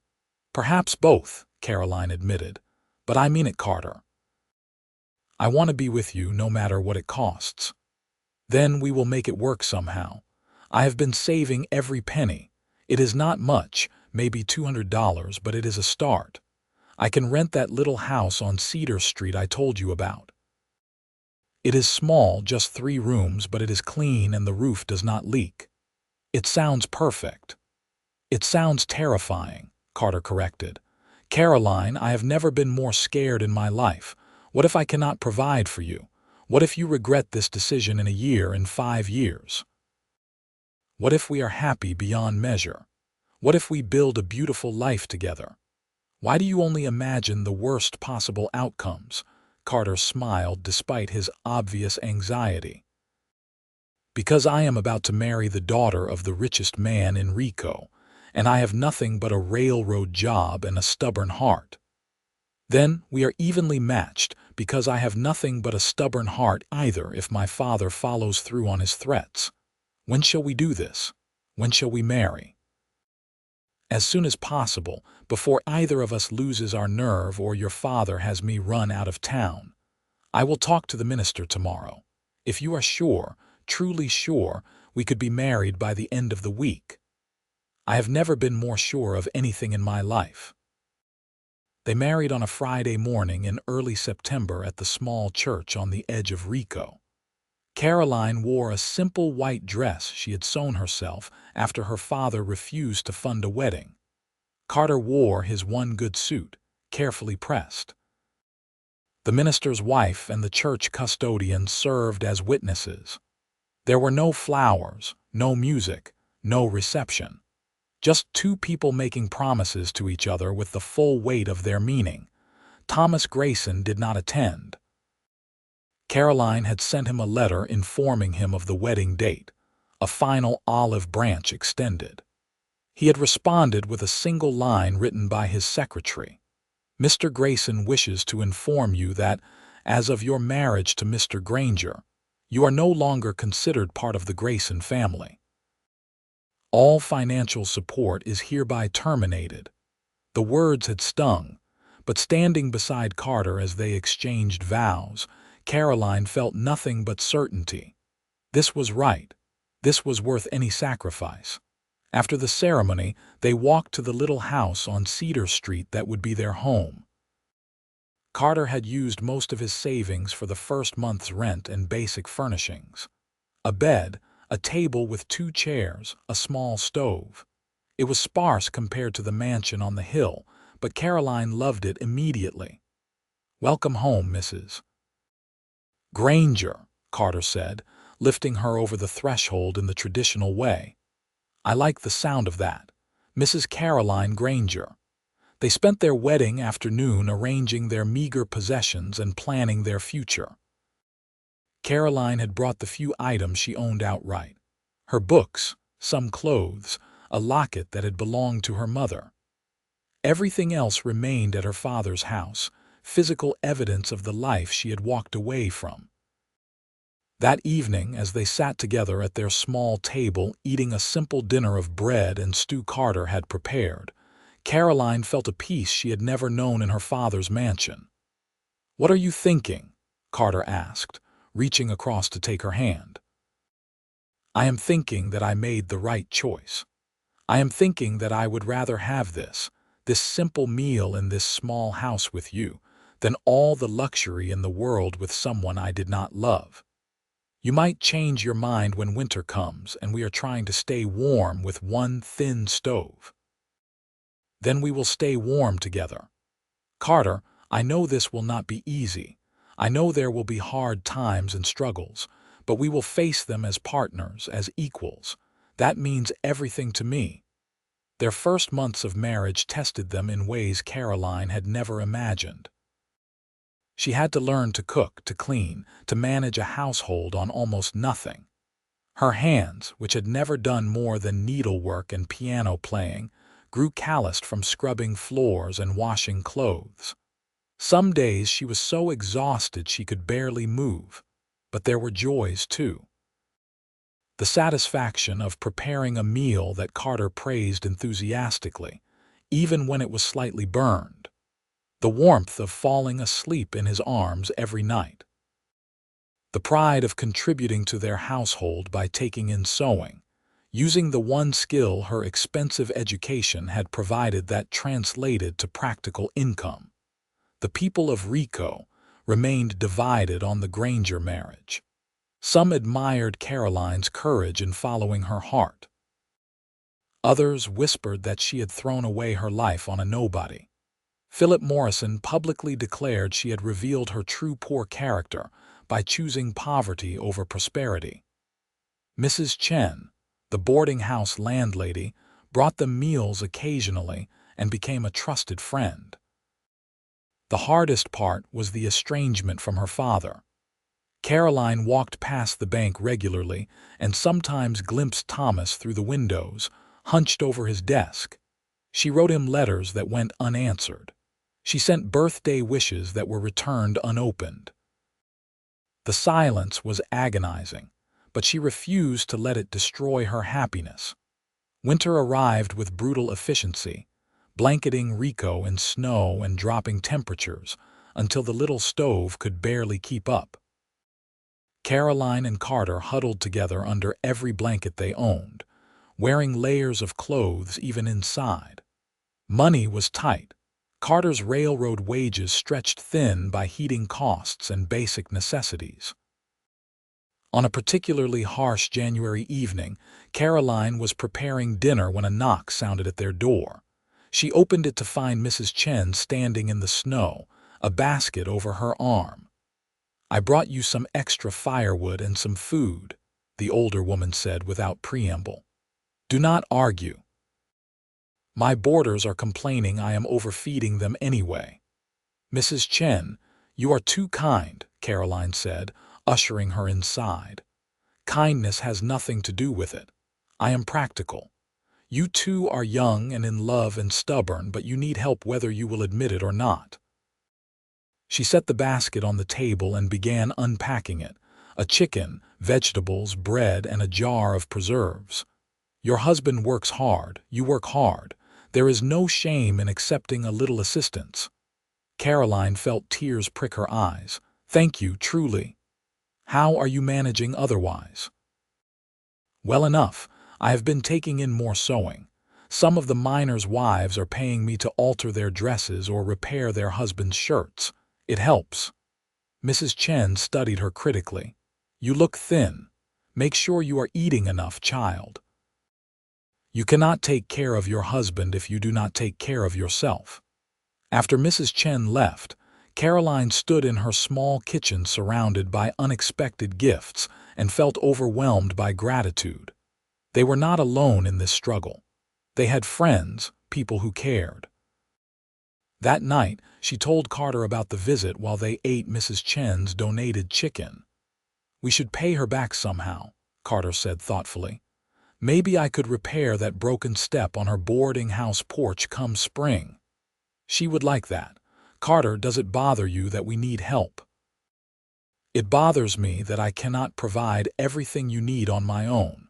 Perhaps both, Caroline admitted. But I mean it, Carter. I want to be with you no matter what it costs. Then we will make it work somehow. I have been saving every penny. It is not much, maybe $200, but it is a start. I can rent that little house on Cedar Street I told you about. It is small, just 3 rooms, but it is clean and the roof does not leak. It sounds perfect. It sounds terrifying, Carter corrected. Caroline, I have never been more scared in my life. What if I cannot provide for you? What if you regret this decision in a year, in 5 years? What if we are happy beyond measure? What if we build a beautiful life together? Why do you only imagine the worst possible outcomes? Carter smiled despite his obvious anxiety. Because I am about to marry the daughter of the richest man in Rico, and I have nothing but a railroad job and a stubborn heart. Then we are evenly matched because I have nothing but a stubborn heart either if my father follows through on his threats. When shall we do this? When shall we marry? As soon as possible, before either of us loses our nerve or your father has me run out of town. I will talk to the minister tomorrow. If you are sure, truly sure, we could be married by the end of the week. I have never been more sure of anything in my life. They married on a Friday morning in early September at the small church on the edge of Rico. Caroline wore a simple white dress she had sewn herself after her father refused to fund a wedding. Carter wore his one good suit, carefully pressed. The minister's wife and the church custodian served as witnesses. There were no flowers, no music, no reception. Just 2 people making promises to each other with the full weight of their meaning. Thomas Grayson did not attend. Caroline had sent him a letter informing him of the wedding date, a final olive branch extended. He had responded with a single line written by his secretary. Mr. Grayson wishes to inform you that, as of your marriage to Mr. Granger, you are no longer considered part of the Grayson family. All financial support is hereby terminated. The words had stung, but standing beside Carter as they exchanged vows, Caroline felt nothing but certainty. This was right. This was worth any sacrifice. After the ceremony, they walked to the little house on Cedar Street that would be their home. Carter had used most of his savings for the first month's rent and basic furnishings. A bed, a table with 2 chairs, a small stove. It was sparse compared to the mansion on the hill, but Caroline loved it immediately. Welcome home, Mrs. Granger, Carter said, lifting her over the threshold in the traditional way. I like the sound of that. Mrs. Caroline Granger. They spent their wedding afternoon arranging their meager possessions and planning their future. Caroline had brought the few items she owned outright. Her books, some clothes, a locket that had belonged to her mother. Everything else remained at her father's house, physical evidence of the life she had walked away from. That evening, as they sat together at their small table eating a simple dinner of bread and stew Carter had prepared, Caroline felt a peace she had never known in her father's mansion. "What are you thinking?" Carter asked, reaching across to take her hand. "I am thinking that I made the right choice. I am thinking that I would rather have this simple meal in this small house with you, than all the luxury in the world with someone I did not love. You might change your mind when winter comes and we are trying to stay warm with one thin stove. Then we will stay warm together. Carter, I know this will not be easy. I know there will be hard times and struggles, but we will face them as partners, as equals. That means everything to me." Their first months of marriage tested them in ways Caroline had never imagined. She had to learn to cook, to clean, to manage a household on almost nothing. Her hands, which had never done more than needlework and piano playing, grew calloused from scrubbing floors and washing clothes. Some days she was so exhausted she could barely move, but there were joys too. The satisfaction of preparing a meal that Carter praised enthusiastically, even when it was slightly burned. The warmth of falling asleep in his arms every night. The pride of contributing to their household by taking in sewing, using the one skill her expensive education had provided that translated to practical income. The people of Rico remained divided on the Granger marriage. Some admired Caroline's courage in following her heart. Others whispered that she had thrown away her life on a nobody. Philip Morrison publicly declared she had revealed her true poor character by choosing poverty over prosperity. Mrs. Chen, the boarding house landlady, brought them meals occasionally and became a trusted friend. The hardest part was the estrangement from her father. Caroline walked past the bank regularly and sometimes glimpsed Thomas through the windows, hunched over his desk. She wrote him letters that went unanswered. She sent birthday wishes that were returned unopened. The silence was agonizing, but she refused to let it destroy her happiness. Winter arrived with brutal efficiency, blanketing Rico in snow and dropping temperatures until the little stove could barely keep up. Caroline and Carter huddled together under every blanket they owned, wearing layers of clothes even inside. Money was tight. Carter's railroad wages stretched thin by heating costs and basic necessities. On a particularly harsh January evening, Caroline was preparing dinner when a knock sounded at their door. She opened it to find Mrs. Chen standing in the snow, a basket over her arm. "I brought you some extra firewood and some food," the older woman said without preamble. "Do not argue. My boarders are complaining I am overfeeding them anyway." "Mrs. Chen, you are too kind," Caroline said, ushering her inside. "Kindness has nothing to do with it. I am practical. You two are young and in love and stubborn, but you need help whether you will admit it or not." She set the basket on the table and began unpacking it, a chicken, vegetables, bread, and a jar of preserves. "Your husband works hard, you work hard. There is no shame in accepting a little assistance." Caroline felt tears prick her eyes. "Thank you, truly. How are you managing otherwise?" "Well enough. I have been taking in more sewing. Some of the miners' wives are paying me to alter their dresses or repair their husbands' shirts. It helps." Mrs. Chen studied her critically. "You look thin. Make sure you are eating enough, child. You cannot take care of your husband if you do not take care of yourself." After Mrs. Chen left, Caroline stood in her small kitchen surrounded by unexpected gifts and felt overwhelmed by gratitude. They were not alone in this struggle. They had friends, people who cared. That night, she told Carter about the visit while they ate Mrs. Chen's donated chicken. "We should pay her back somehow," Carter said thoughtfully. "Maybe I could repair that broken step on her boarding house porch come spring." "She would like that." Carter, does it bother you that we need help? It bothers me that I cannot provide everything you need on my own.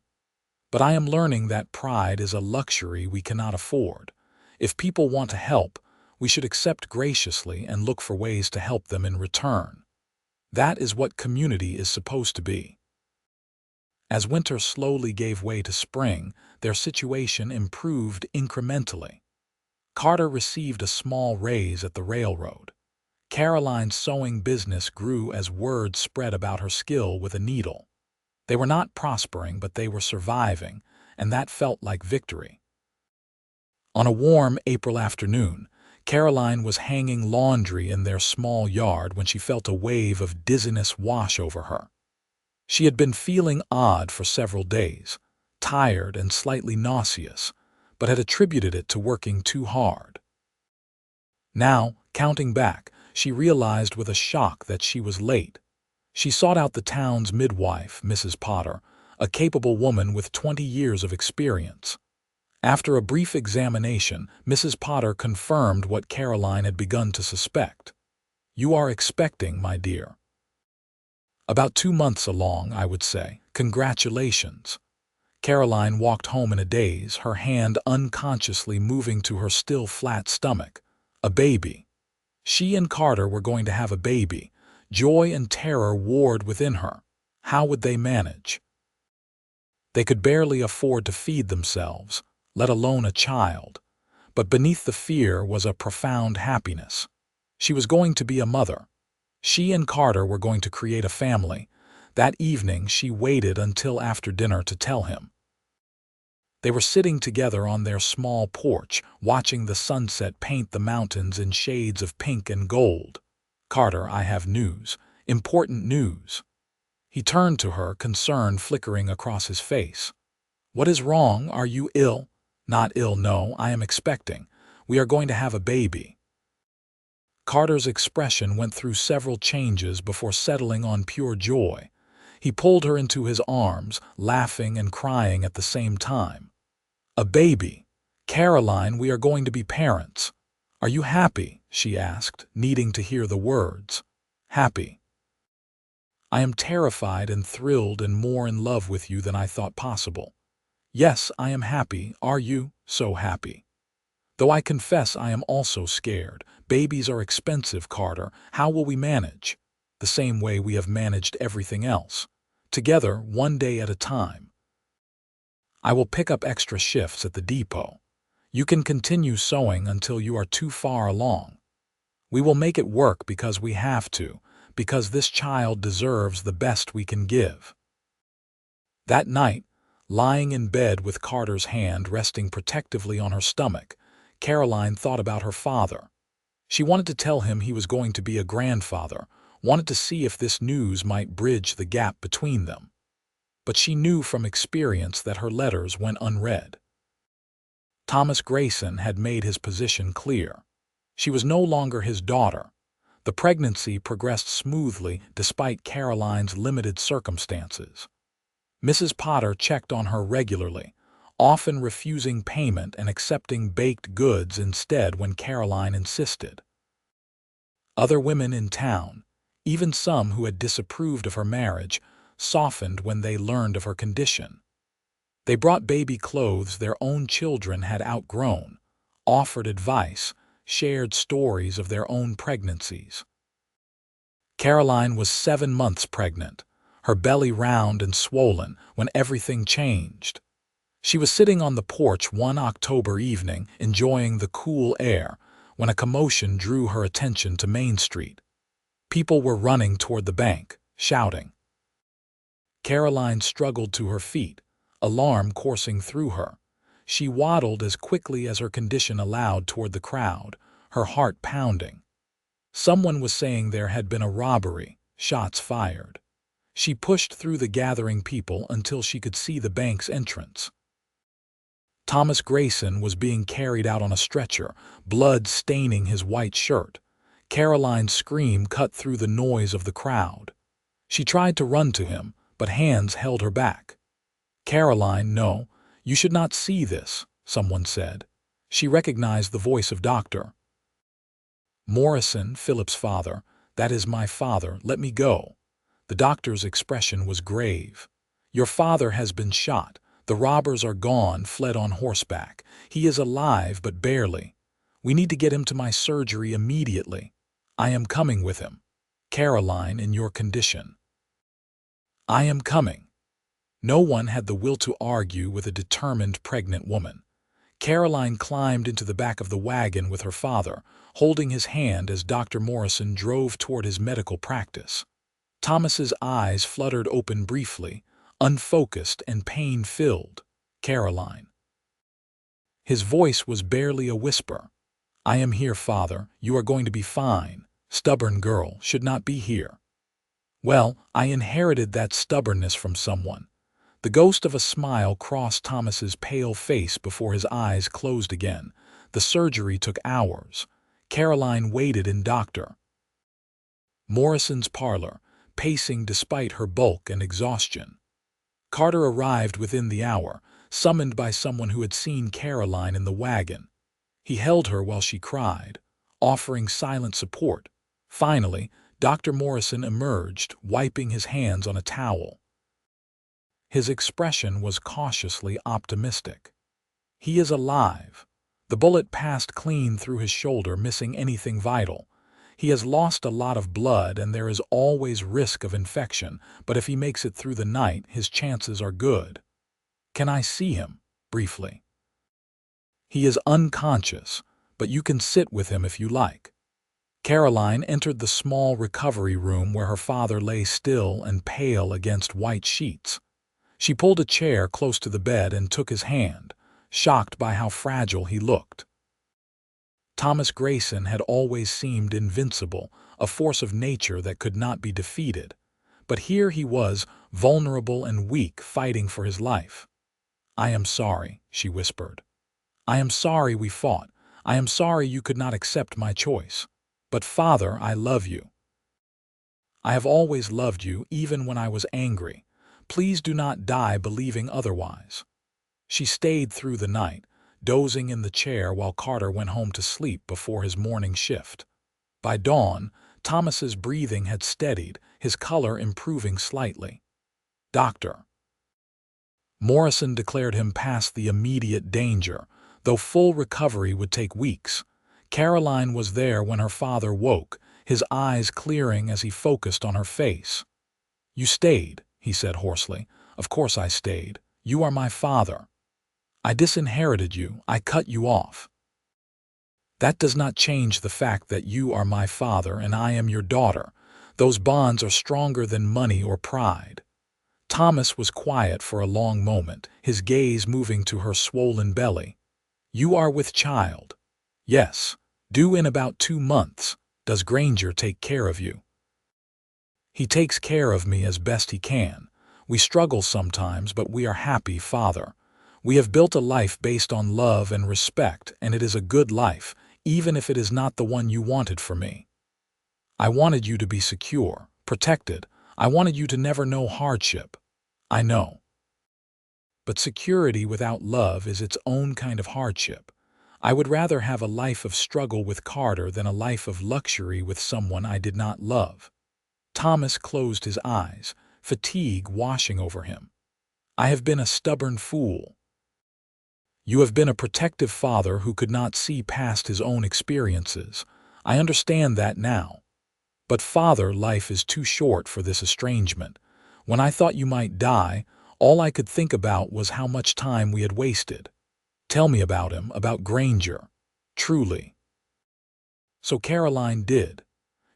But I am learning that pride is a luxury we cannot afford. If people want to help, we should accept graciously and look for ways to help them in return. That is what community is supposed to be. As winter slowly gave way to spring, their situation improved incrementally. Carter received a small raise at the railroad. Caroline's sewing business grew as word spread about her skill with a needle. They were not prospering, but they were surviving, and that felt like victory. On a warm April afternoon, Caroline was hanging laundry in their small yard when she felt a wave of dizziness wash over her. She had been feeling odd for several days, tired and slightly nauseous, but had attributed it to working too hard. Now, counting back, she realized with a shock that she was late. She sought out the town's midwife, Mrs. Potter, a capable woman with 20 years of experience. After a brief examination, Mrs. Potter confirmed what Caroline had begun to suspect. "You are expecting, my dear." "About 2 months along, I would say. Congratulations." Caroline walked home in a daze, her hand unconsciously moving to her still flat stomach. A baby. She and Carter were going to have a baby. Joy and terror warred within her. How would they manage? They could barely afford to feed themselves, let alone a child. But beneath the fear was a profound happiness. She was going to be a mother. She and Carter were going to create a family. That evening she waited until after dinner to tell him. They were sitting together on their small porch, watching the sunset paint the mountains in shades of pink and gold. "Carter, I have news. Important news." He turned to her, concern flickering across his face. "What is wrong? Are you ill?" "Not ill, no. I am expecting. We are going to have a baby." Carter's expression went through several changes before settling on pure joy. He pulled her into his arms, laughing and crying at the same time. "A baby! Caroline, we are going to be parents." "Are you happy?" she asked, needing to hear the words. "Happy." "I am terrified and thrilled and more in love with you than I thought possible." "Yes, I am happy. Are you so happy?" "Though I confess I am also scared. Babies are expensive, Carter. How will we manage?" "The same way we have managed everything else. Together, one day at a time. I will pick up extra shifts at the depot. You can continue sewing until you are too far along. We will make it work because we have to, because this child deserves the best we can give." That night, lying in bed with Carter's hand resting protectively on her stomach, Caroline thought about her father. She wanted to tell him he was going to be a grandfather, wanted to see if this news might bridge the gap between them. But she knew from experience that her letters went unread. Thomas Grayson had made his position clear. She was no longer his daughter. The pregnancy progressed smoothly despite Caroline's limited circumstances. Mrs. Potter checked on her regularly, often refusing payment and accepting baked goods instead when Caroline insisted. Other women in town, even some who had disapproved of her marriage, softened when they learned of her condition. They brought baby clothes their own children had outgrown, offered advice, shared stories of their own pregnancies. Caroline was 7 months pregnant, her belly round and swollen, when everything changed. She was sitting on the porch one October evening, enjoying the cool air, when a commotion drew her attention to Main Street. People were running toward the bank, shouting. Caroline struggled to her feet, alarm coursing through her. She waddled as quickly as her condition allowed toward the crowd, her heart pounding. Someone was saying there had been a robbery, shots fired. She pushed through the gathering people until she could see the bank's entrance. Thomas Grayson was being carried out on a stretcher, blood staining his white shirt. Caroline's scream cut through the noise of the crowd. She tried to run to him, but hands held her back. "Caroline, no, you should not see this," someone said. She recognized the voice of Doctor. Morrison, Philip's father, that is my father, let me go. The doctor's expression was grave. Your father has been shot. The robbers are gone, fled on horseback. He is alive, but barely. We need to get him to my surgery immediately. I am coming with him. Caroline, in your condition. I am coming. No one had the will to argue with a determined pregnant woman. Caroline climbed into the back of the wagon with her father, holding his hand as Dr. Morrison drove toward his medical practice. Thomas's eyes fluttered open briefly, unfocused and pain-filled. Caroline. His voice was barely a whisper. I am here, father. You are going to be fine. Stubborn girl should not be here. Well, I inherited that stubbornness from someone. The ghost of a smile crossed Thomas's pale face before his eyes closed again. The surgery took hours. Caroline waited in Dr. Morrison's parlor, pacing despite her bulk and exhaustion. Carter arrived within the hour, summoned by someone who had seen Caroline in the wagon. He held her while she cried, offering silent support. Finally, Dr. Morrison emerged, wiping his hands on a towel. His expression was cautiously optimistic. He is alive. The bullet passed clean through his shoulder, missing anything vital. He has lost a lot of blood and there is always risk of infection, but if he makes it through the night, his chances are good. Can I see him? Briefly. He is unconscious, but you can sit with him if you like. Caroline entered the small recovery room where her father lay still and pale against white sheets. She pulled a chair close to the bed and took his hand, shocked by how fragile he looked. Thomas Grayson had always seemed invincible, a force of nature that could not be defeated. But here he was, vulnerable and weak, fighting for his life. I am sorry, she whispered. I am sorry we fought. I am sorry you could not accept my choice. But father, I love you. I have always loved you, even when I was angry. Please do not die believing otherwise. She stayed through the night, dozing in the chair while Carter went home to sleep before his morning shift. By dawn, Thomas's breathing had steadied, his color improving slightly. Dr. Morrison declared him past the immediate danger, though full recovery would take weeks. Caroline was there when her father woke, his eyes clearing as he focused on her face. You stayed, he said hoarsely. Of course I stayed. You are my father. I disinherited you. I cut you off. That does not change the fact that you are my father and I am your daughter. Those bonds are stronger than money or pride. Thomas was quiet for a long moment, his gaze moving to her swollen belly. You are with child. Yes, due in about 2 months. Does Granger take care of you? He takes care of me as best he can. We struggle sometimes, but we are happy, father. We have built a life based on love and respect, and it is a good life, even if it is not the one you wanted for me. I wanted you to be secure, protected. I wanted you to never know hardship. I know. But security without love is its own kind of hardship. I would rather have a life of struggle with Carter than a life of luxury with someone I did not love. Thomas closed his eyes, fatigue washing over him. I have been a stubborn fool. You have been a protective father who could not see past his own experiences. I understand that now. But father, life is too short for this estrangement. When I thought you might die, all I could think about was how much time we had wasted. Tell me about him, about Granger. Truly. So Caroline did.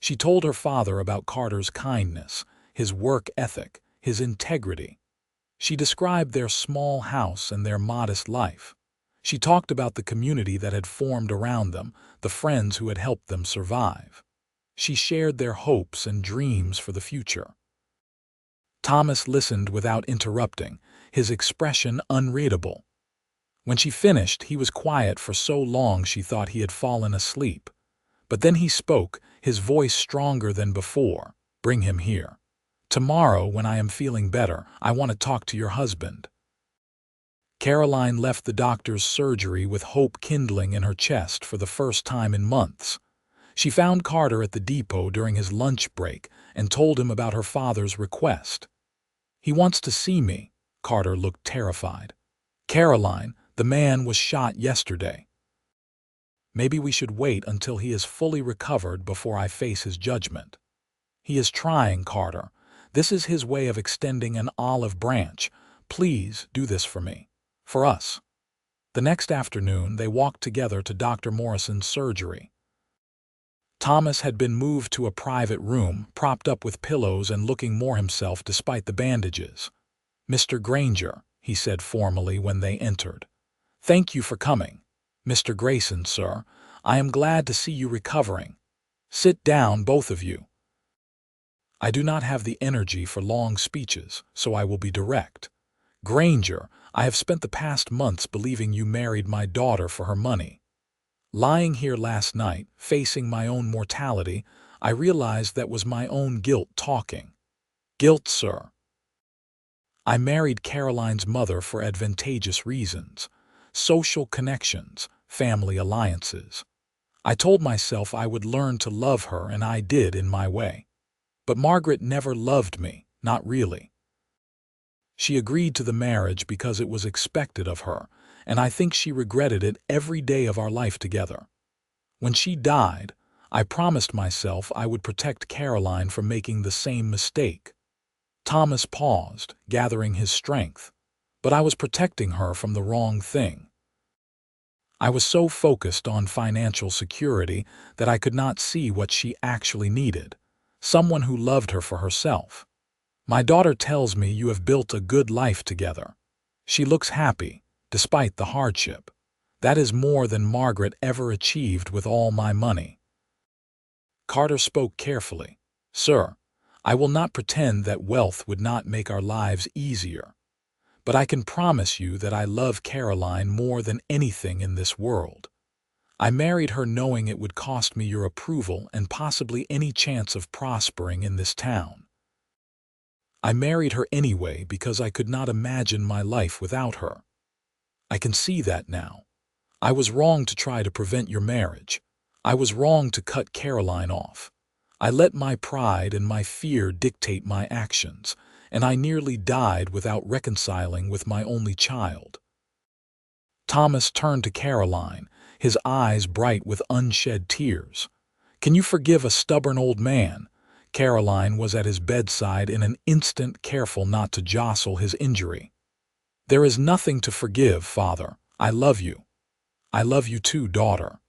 She told her father about Carter's kindness, his work ethic, his integrity. She described their small house and their modest life. She talked about the community that had formed around them, the friends who had helped them survive. She shared their hopes and dreams for the future. Thomas listened without interrupting, his expression unreadable. When she finished, he was quiet for so long she thought he had fallen asleep. But then he spoke, his voice stronger than before. Bring him here. Tomorrow, when I am feeling better, I want to talk to your husband. Caroline left the doctor's surgery with hope kindling in her chest for the first time in months. She found Carter at the depot during his lunch break and told him about her father's request. "He wants to see me." Carter looked terrified. "Caroline, the man was shot yesterday. Maybe we should wait until he is fully recovered before I face his judgment." "He is trying, Carter. This is his way of extending an olive branch. Please do this for me. For us." The next afternoon, they walked together to Dr. Morrison's surgery. Thomas had been moved to a private room, propped up with pillows and looking more himself despite the bandages. "Mr. Granger," he said formally when they entered. "Thank you for coming." "Mr. Grayson, sir, I am glad to see you recovering. Sit down, both of you." "I do not have the energy for long speeches, so I will be direct. Granger, I have spent the past months believing you married my daughter for her money. Lying here last night, facing my own mortality, I realized that was my own guilt talking." "Guilt, sir?" "I married Caroline's mother for advantageous reasons. Social connections, family alliances. I told myself I would learn to love her, and I did in my way. But Margaret never loved me, not really. She agreed to the marriage because it was expected of her, and I think she regretted it every day of our life together. When she died, I promised myself I would protect Caroline from making the same mistake." Thomas paused, gathering his strength. "But I was protecting her from the wrong thing. I was so focused on financial security that I could not see what she actually needed. Someone who loved her for herself. My daughter tells me you have built a good life together. She looks happy, despite the hardship. That is more than Margaret ever achieved with all my money." Carter spoke carefully. "Sir, I will not pretend that wealth would not make our lives easier. But I can promise you that I love Caroline more than anything in this world. I married her knowing it would cost me your approval and possibly any chance of prospering in this town. I married her anyway because I could not imagine my life without her. I can see that now. I was wrong to try to prevent your marriage. I was wrong to cut Caroline off. I let my pride and my fear dictate my actions, and I nearly died without reconciling with my only child." Thomas turned to Caroline, his eyes bright with unshed tears. "Can you forgive a stubborn old man?" Caroline was at his bedside in an instant, careful not to jostle his injury. "There is nothing to forgive, Father. I love you. I love you too, daughter.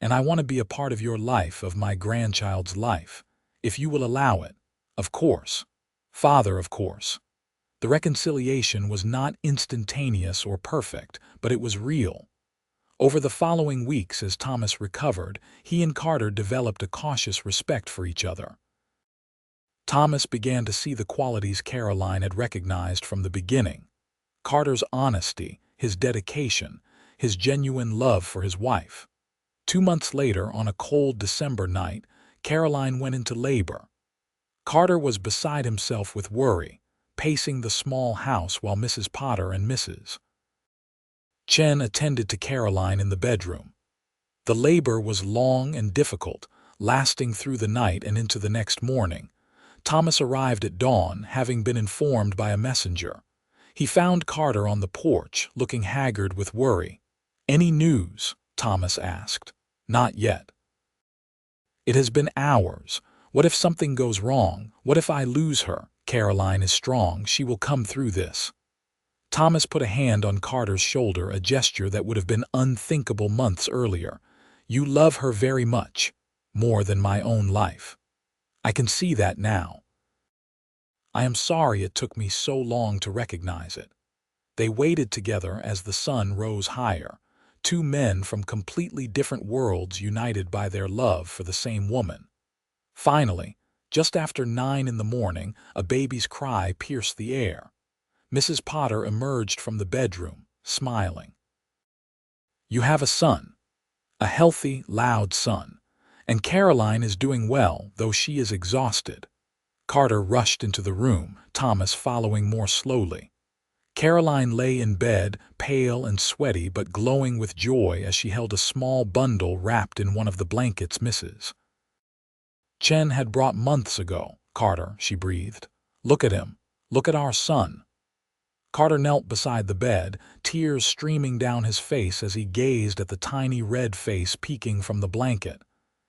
And I want to be a part of your life, of my grandchild's life, if you will allow it. Of course. Father, of course." The reconciliation was not instantaneous or perfect, but it was real. Over the following weeks, as Thomas recovered, he and Carter developed a cautious respect for each other. Thomas began to see the qualities Caroline had recognized from the beginning. Carter's honesty, his dedication, his genuine love for his wife. 2 months later, on a cold December night, Caroline went into labor. Carter was beside himself with worry, pacing the small house while Mrs. Potter and Mrs. Chen attended to Caroline in the bedroom. The labor was long and difficult, lasting through the night and into the next morning. Thomas arrived at dawn, having been informed by a messenger. He found Carter on the porch, looking haggard with worry. "Any news?" Thomas asked. "Not yet." "It has been hours. What if something goes wrong? What if I lose her? Caroline is strong. She will come through this." Thomas put a hand on Carter's shoulder, a gesture that would have been unthinkable months earlier. "You love her very much, more than my own life. I can see that now. I am sorry it took me so long to recognize it." They waited together as the sun rose higher, two men from completely different worlds united by their love for the same woman. Finally, just after 9 in the morning, a baby's cry pierced the air. Mrs. Potter emerged from the bedroom, smiling. "You have a son. A healthy, loud son. And Caroline is doing well, though she is exhausted." Carter rushed into the room, Thomas following more slowly. Caroline lay in bed, pale and sweaty but glowing with joy as she held a small bundle wrapped in one of the blankets Mrs. Chen had brought months ago. "Carter," she breathed. "Look at him. Look at our son." Carter knelt beside the bed, tears streaming down his face as he gazed at the tiny red face peeking from the blanket.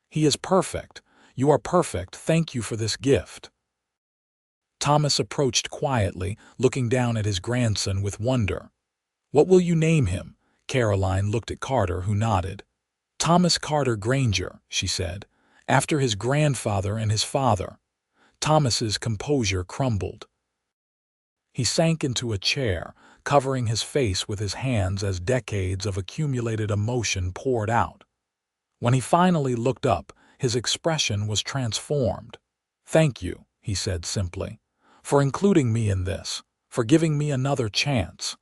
"He is perfect. You are perfect. Thank you for this gift." Thomas approached quietly, looking down at his grandson with wonder. "What will you name him?" Caroline looked at Carter, who nodded. "Thomas Carter Granger," she said, "after his grandfather and his father." Thomas's composure crumbled. He sank into a chair, covering his face with his hands as decades of accumulated emotion poured out. When he finally looked up, his expression was transformed. "Thank you," he said simply, "for including me in this, for giving me another chance."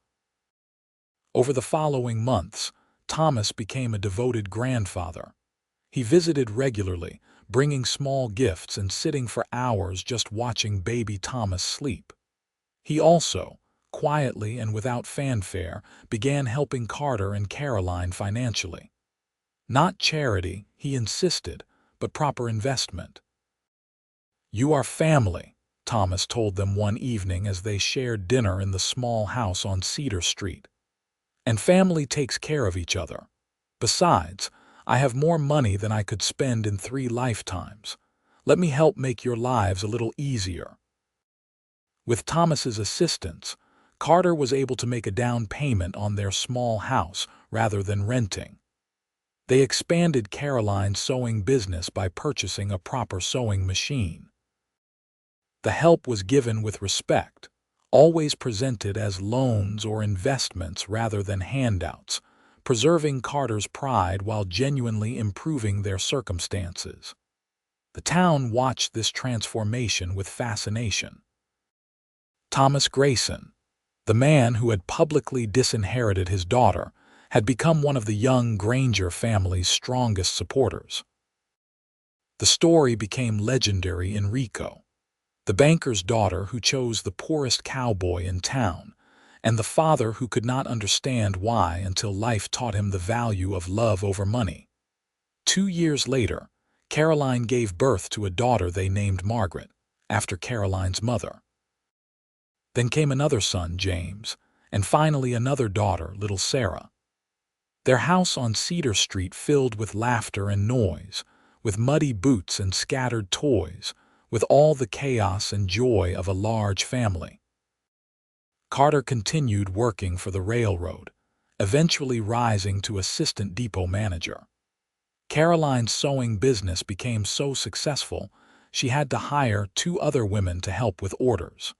Over the following months, Thomas became a devoted grandfather. He visited regularly, bringing small gifts and sitting for hours just watching baby Thomas sleep. He also, quietly and without fanfare, began helping Carter and Caroline financially. Not charity, he insisted, but proper investment. "You are family," Thomas told them one evening as they shared dinner in the small house on Cedar Street. "And family takes care of each other. Besides, I have more money than I could spend in 3 lifetimes. Let me help make your lives a little easier." With Thomas's assistance, Carter was able to make a down payment on their small house rather than renting. They expanded Caroline's sewing business by purchasing a proper sewing machine. The help was given with respect, always presented as loans or investments rather than handouts, preserving Carter's pride while genuinely improving their circumstances. The town watched this transformation with fascination. Thomas Grayson, the man who had publicly disinherited his daughter, had become one of the young Granger family's strongest supporters. The story became legendary in Rico, the banker's daughter who chose the poorest cowboy in town, and the father who could not understand why until life taught him the value of love over money. 2 years later, Caroline gave birth to a daughter they named Margaret, after Caroline's mother. Then came another son, James, and finally another daughter, little Sarah. Their house on Cedar Street filled with laughter and noise, with muddy boots and scattered toys, with all the chaos and joy of a large family. Carter continued working for the railroad, eventually rising to assistant depot manager. Caroline's sewing business became so successful, she had to hire 2 other women to help with orders.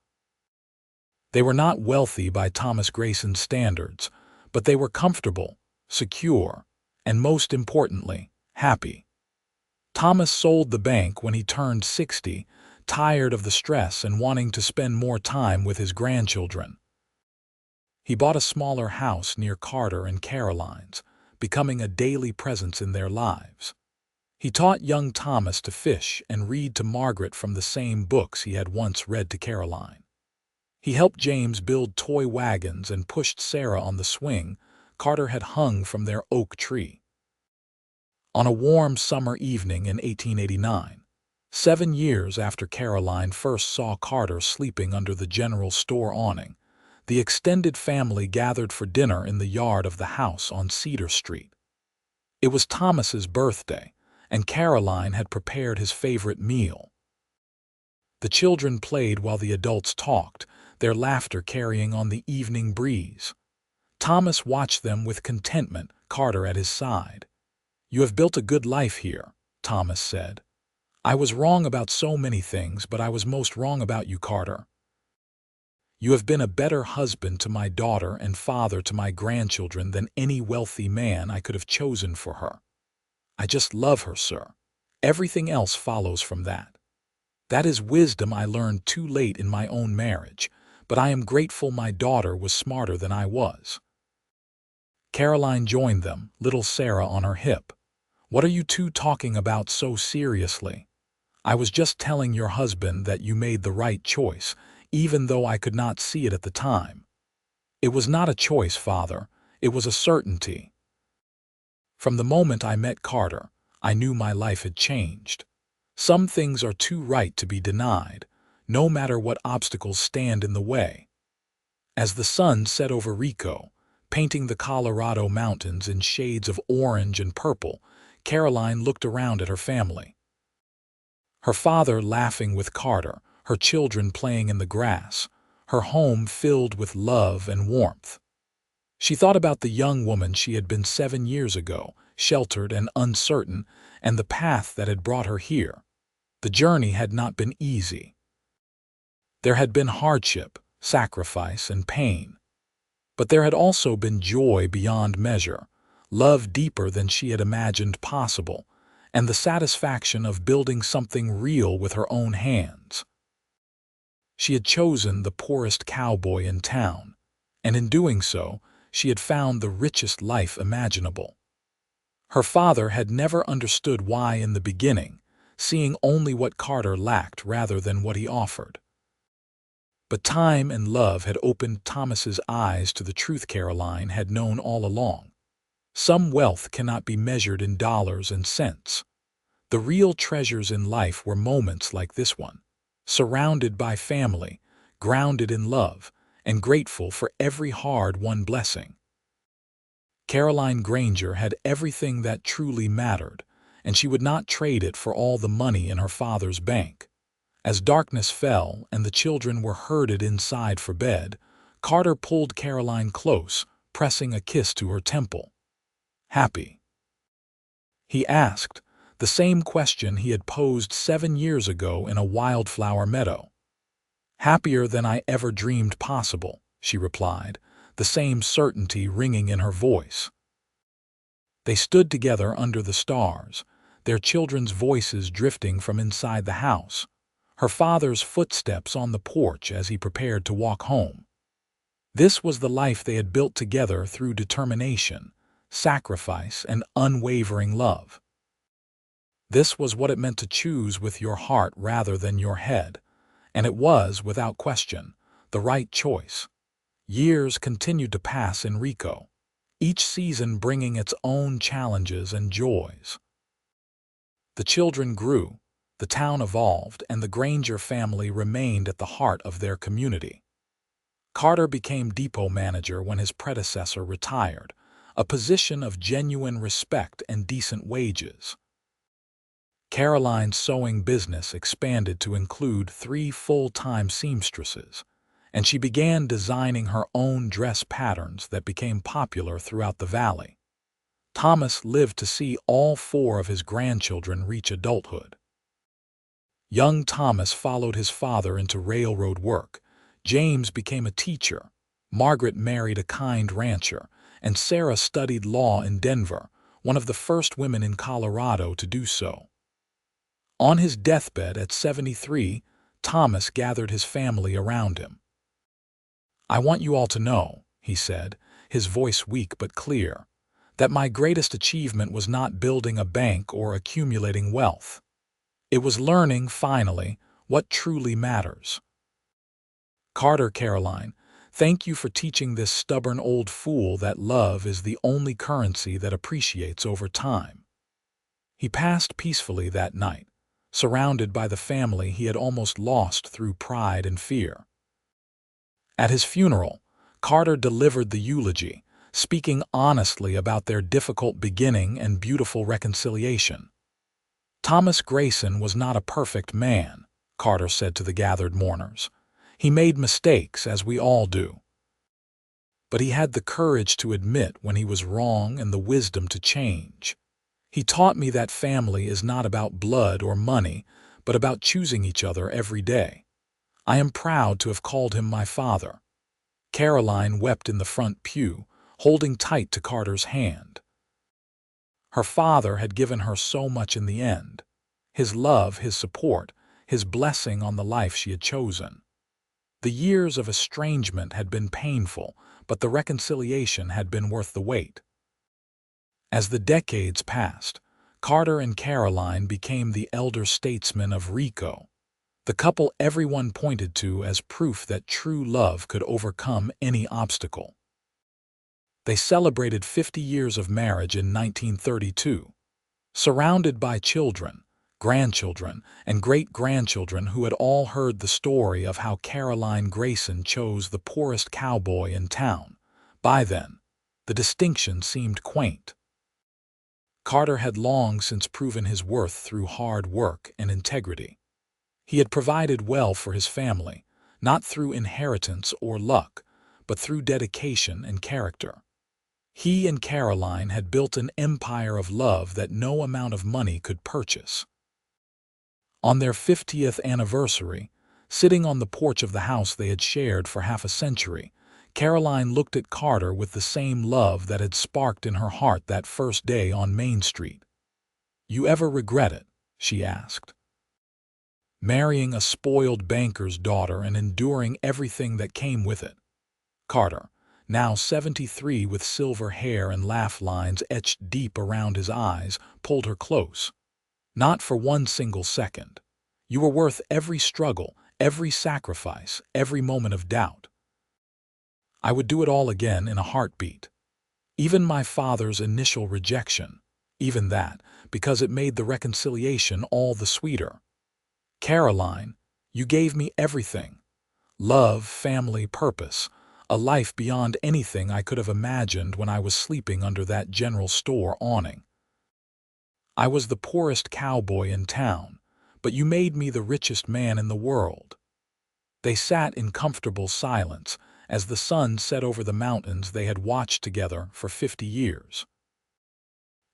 They were not wealthy by Thomas Grayson's standards, but they were comfortable, secure, and most importantly, happy. Thomas sold the bank when he turned 60, tired of the stress and wanting to spend more time with his grandchildren. He bought a smaller house near Carter and Caroline's, becoming a daily presence in their lives. He taught young Thomas to fish and read to Margaret from the same books he had once read to Caroline. He helped James build toy wagons and pushed Sarah on the swing Carter had hung from their oak tree. On a warm summer evening in 1889, 7 years after Caroline first saw Carter sleeping under the general store awning, the extended family gathered for dinner in the yard of the house on Cedar Street. It was Thomas's birthday, and Caroline had prepared his favorite meal. The children played while the adults talked, their laughter carrying on the evening breeze. Thomas watched them with contentment, Carter at his side. "You have built a good life here," Thomas said. "I was wrong about so many things, but I was most wrong about you, Carter. You have been a better husband to my daughter and father to my grandchildren than any wealthy man I could have chosen for her. I just love her, sir. Everything else follows from that. That is wisdom I learned too late in my own marriage, but I am grateful my daughter was smarter than I was." Caroline joined them, little Sarah on her hip. "What are you two talking about so seriously? I was just telling your husband that you made the right choice, even though I could not see it at the time." "It was not a choice, Father. It was a certainty. From the moment I met Carter, I knew my life had changed. Some things are too right to be denied, no matter what obstacles stand in the way." As the sun set over Rico, painting the Colorado mountains in shades of orange and purple, Caroline looked around at her family. Her father laughing with Carter, her children playing in the grass, her home filled with love and warmth. She thought about the young woman she had been 7 years ago, sheltered and uncertain, and the path that had brought her here. The journey had not been easy. There had been hardship, sacrifice, and pain. But there had also been joy beyond measure, love deeper than she had imagined possible, and the satisfaction of building something real with her own hands. She had chosen the poorest cowboy in town, and in doing so, she had found the richest life imaginable. Her father had never understood why in the beginning, seeing only what Carter lacked rather than what he offered. But time and love had opened Thomas's eyes to the truth Caroline had known all along. Some wealth cannot be measured in dollars and cents. The real treasures in life were moments like this one, surrounded by family, grounded in love, and grateful for every hard-won blessing. Caroline Granger had everything that truly mattered, and she would not trade it for all the money in her father's bank. As darkness fell and the children were herded inside for bed, Carter pulled Caroline close, pressing a kiss to her temple. "Happy?" he asked, the same question he had posed 7 years ago in a wildflower meadow. "Happier than I ever dreamed possible," she replied, the same certainty ringing in her voice. They stood together under the stars, their children's voices drifting from inside the house, her father's footsteps on the porch as he prepared to walk home. This was the life they had built together through determination, sacrifice, and unwavering love. This was what it meant to choose with your heart rather than your head, and it was, without question, the right choice. Years continued to pass in Rico, each season bringing its own challenges and joys. The children grew, the town evolved, and the Granger family remained at the heart of their community. Carter became depot manager when his predecessor retired, a position of genuine respect and decent wages. Caroline's sewing business expanded to include 3 full-time seamstresses, and she began designing her own dress patterns that became popular throughout the valley. Thomas lived to see all 4 of his grandchildren reach adulthood. Young Thomas followed his father into railroad work, James became a teacher, Margaret married a kind rancher, and Sarah studied law in Denver, one of the first women in Colorado to do so. On his deathbed at 73, Thomas gathered his family around him. "I want you all to know," he said, his voice weak but clear, "that my greatest achievement was not building a bank or accumulating wealth. It was learning, finally, what truly matters. Carter, Caroline, thank you for teaching this stubborn old fool that love is the only currency that appreciates over time." He passed peacefully that night, surrounded by the family he had almost lost through pride and fear. At his funeral, Carter delivered the eulogy, speaking honestly about their difficult beginning and beautiful reconciliation. "Thomas Grayson was not a perfect man," Carter said to the gathered mourners. "He made mistakes, as we all do. But he had the courage to admit when he was wrong and the wisdom to change. He taught me that family is not about blood or money, but about choosing each other every day. I am proud to have called him my father." Caroline wept in the front pew, holding tight to Carter's hand. Her father had given her so much in the end: his love, his support, his blessing on the life she had chosen. The years of estrangement had been painful, but the reconciliation had been worth the wait. As the decades passed, Carter and Caroline became the elder statesmen of Rico. the couple everyone pointed to as proof that true love could overcome any obstacle. They celebrated 50 years of marriage in 1932, surrounded by children, grandchildren, and great-grandchildren who had all heard the story of how Caroline Grayson chose the poorest cowboy in town. By then, the distinction seemed quaint. Carter had long since proven his worth through hard work and integrity. He had provided well for his family, not through inheritance or luck, but through dedication and character. He and Caroline had built an empire of love that no amount of money could purchase. On their 50th anniversary, sitting on the porch of the house they had shared for half a century, Caroline looked at Carter with the same love that had sparked in her heart that first day on Main Street. "You ever regret it?" she asked. "Marrying a spoiled banker's daughter and enduring everything that came with it." Carter, now 73 with silver hair and laugh lines etched deep around his eyes, pulled her close. "Not for one single second. You were worth every struggle, every sacrifice, every moment of doubt. I would do it all again in a heartbeat. Even my father's initial rejection, even that, because it made the reconciliation all the sweeter. Caroline, you gave me everything. Love, family, purpose, a life beyond anything I could have imagined when I was sleeping under that general store awning. I was the poorest cowboy in town, but you made me the richest man in the world." They sat in comfortable silence as the sun set over the mountains they had watched together for 50 years.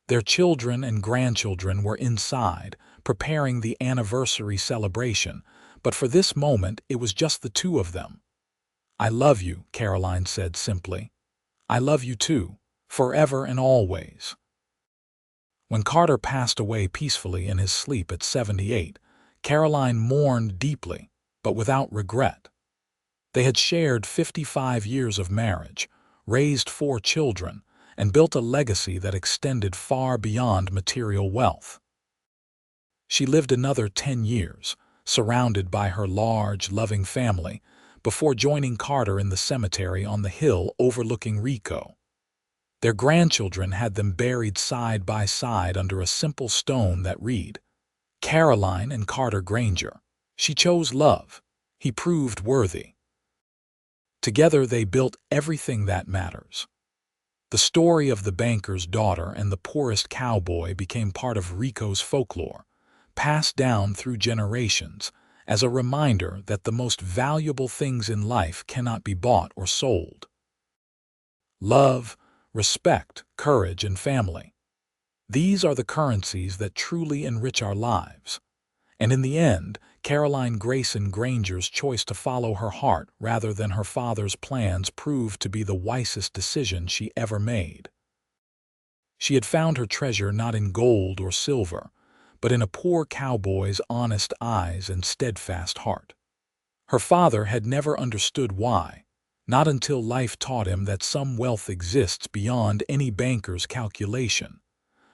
Their children and grandchildren were inside, preparing the anniversary celebration, but for this moment it was just the two of them. "I love you," Caroline said simply. "I love you too, forever and always." When Carter passed away peacefully in his sleep at 78, Caroline mourned deeply, but without regret. They had shared 55 years of marriage, raised 4 children, and built a legacy that extended far beyond material wealth. She lived another 10 years, surrounded by her large, loving family, before joining Carter in the cemetery on the hill overlooking Rico. Their grandchildren had them buried side by side under a simple stone that read, "Caroline and Carter Granger. She chose love. He proved worthy." Together they built everything that matters. The story of the banker's daughter and the poorest cowboy became part of Rico's folklore, passed down through generations, as a reminder that the most valuable things in life cannot be bought or sold. Love, respect, courage, and family. These are the currencies that truly enrich our lives. And in the end, Caroline Grayson Granger's choice to follow her heart rather than her father's plans proved to be the wisest decision she ever made. She had found her treasure not in gold or silver, but in a poor cowboy's honest eyes and steadfast heart. Her father had never understood why, not until life taught him that some wealth exists beyond any banker's calculation.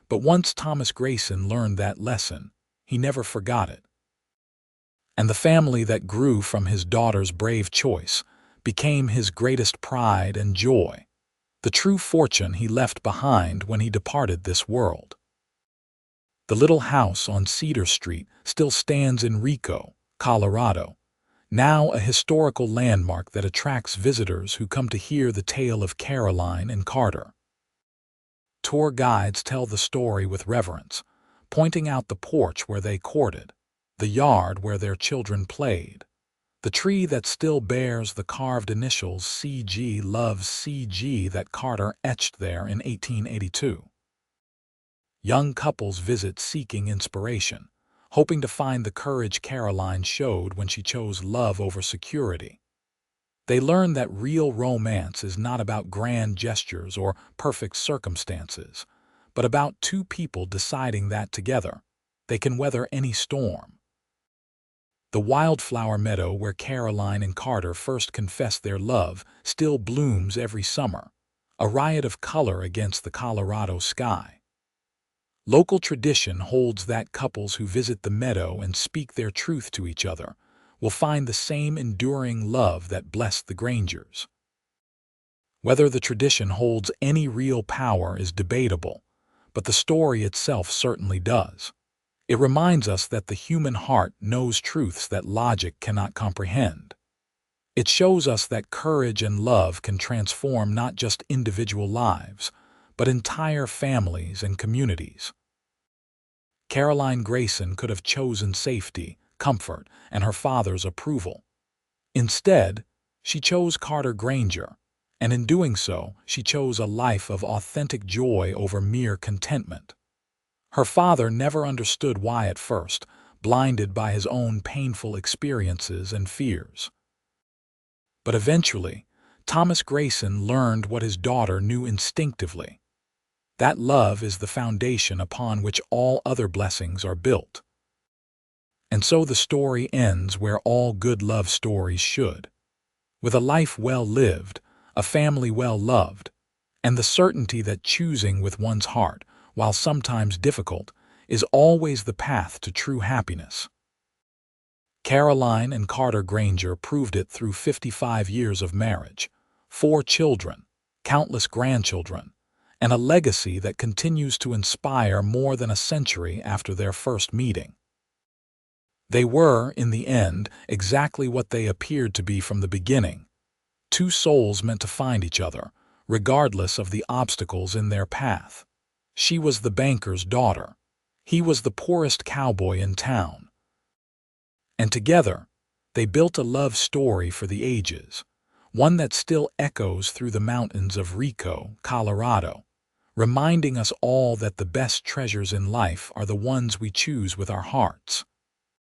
But once Thomas Grayson learned that lesson, he never forgot it. And the family that grew from his daughter's brave choice became his greatest pride and joy, the true fortune he left behind when he departed this world. The little house on Cedar Street still stands in Rico, Colorado, now a historical landmark that attracts visitors who come to hear the tale of Caroline and Carter. Tour guides tell the story with reverence, pointing out the porch where they courted, the yard where their children played, the tree that still bears the carved initials CG loves CG that Carter etched there in 1882. Young couples visit seeking inspiration, hoping to find the courage Caroline showed when she chose love over security. They learn that real romance is not about grand gestures or perfect circumstances, but about two people deciding that together they can weather any storm. The wildflower meadow where Caroline and Carter first confessed their love still blooms every summer, a riot of color against the Colorado sky. Local tradition holds that couples who visit the meadow and speak their truth to each other will find the same enduring love that blessed the Grangers. Whether the tradition holds any real power is debatable, but the story itself certainly does. It reminds us that the human heart knows truths that logic cannot comprehend. It shows us that courage and love can transform not just individual lives, but entire families and communities. Caroline Grayson could have chosen safety, comfort, and her father's approval. Instead, she chose Carter Granger, and in doing so, she chose a life of authentic joy over mere contentment. Her father never understood why at first, blinded by his own painful experiences and fears. But eventually, Thomas Grayson learned what his daughter knew instinctively. That love is the foundation upon which all other blessings are built. And so the story ends where all good love stories should, with a life well lived, a family well loved, and the certainty that choosing with one's heart, while sometimes difficult, is always the path to true happiness. Caroline and Carter Granger proved it through 55 years of marriage, 4 children, countless grandchildren, and a legacy that continues to inspire more than a century after their first meeting. They were, in the end, exactly what they appeared to be from the beginning. 2 souls meant to find each other, regardless of the obstacles in their path. She was the banker's daughter. He was the poorest cowboy in town. And together, they built a love story for the ages, one that still echoes through the mountains of Rico, Colorado, reminding us all that the best treasures in life are the ones we choose with our hearts.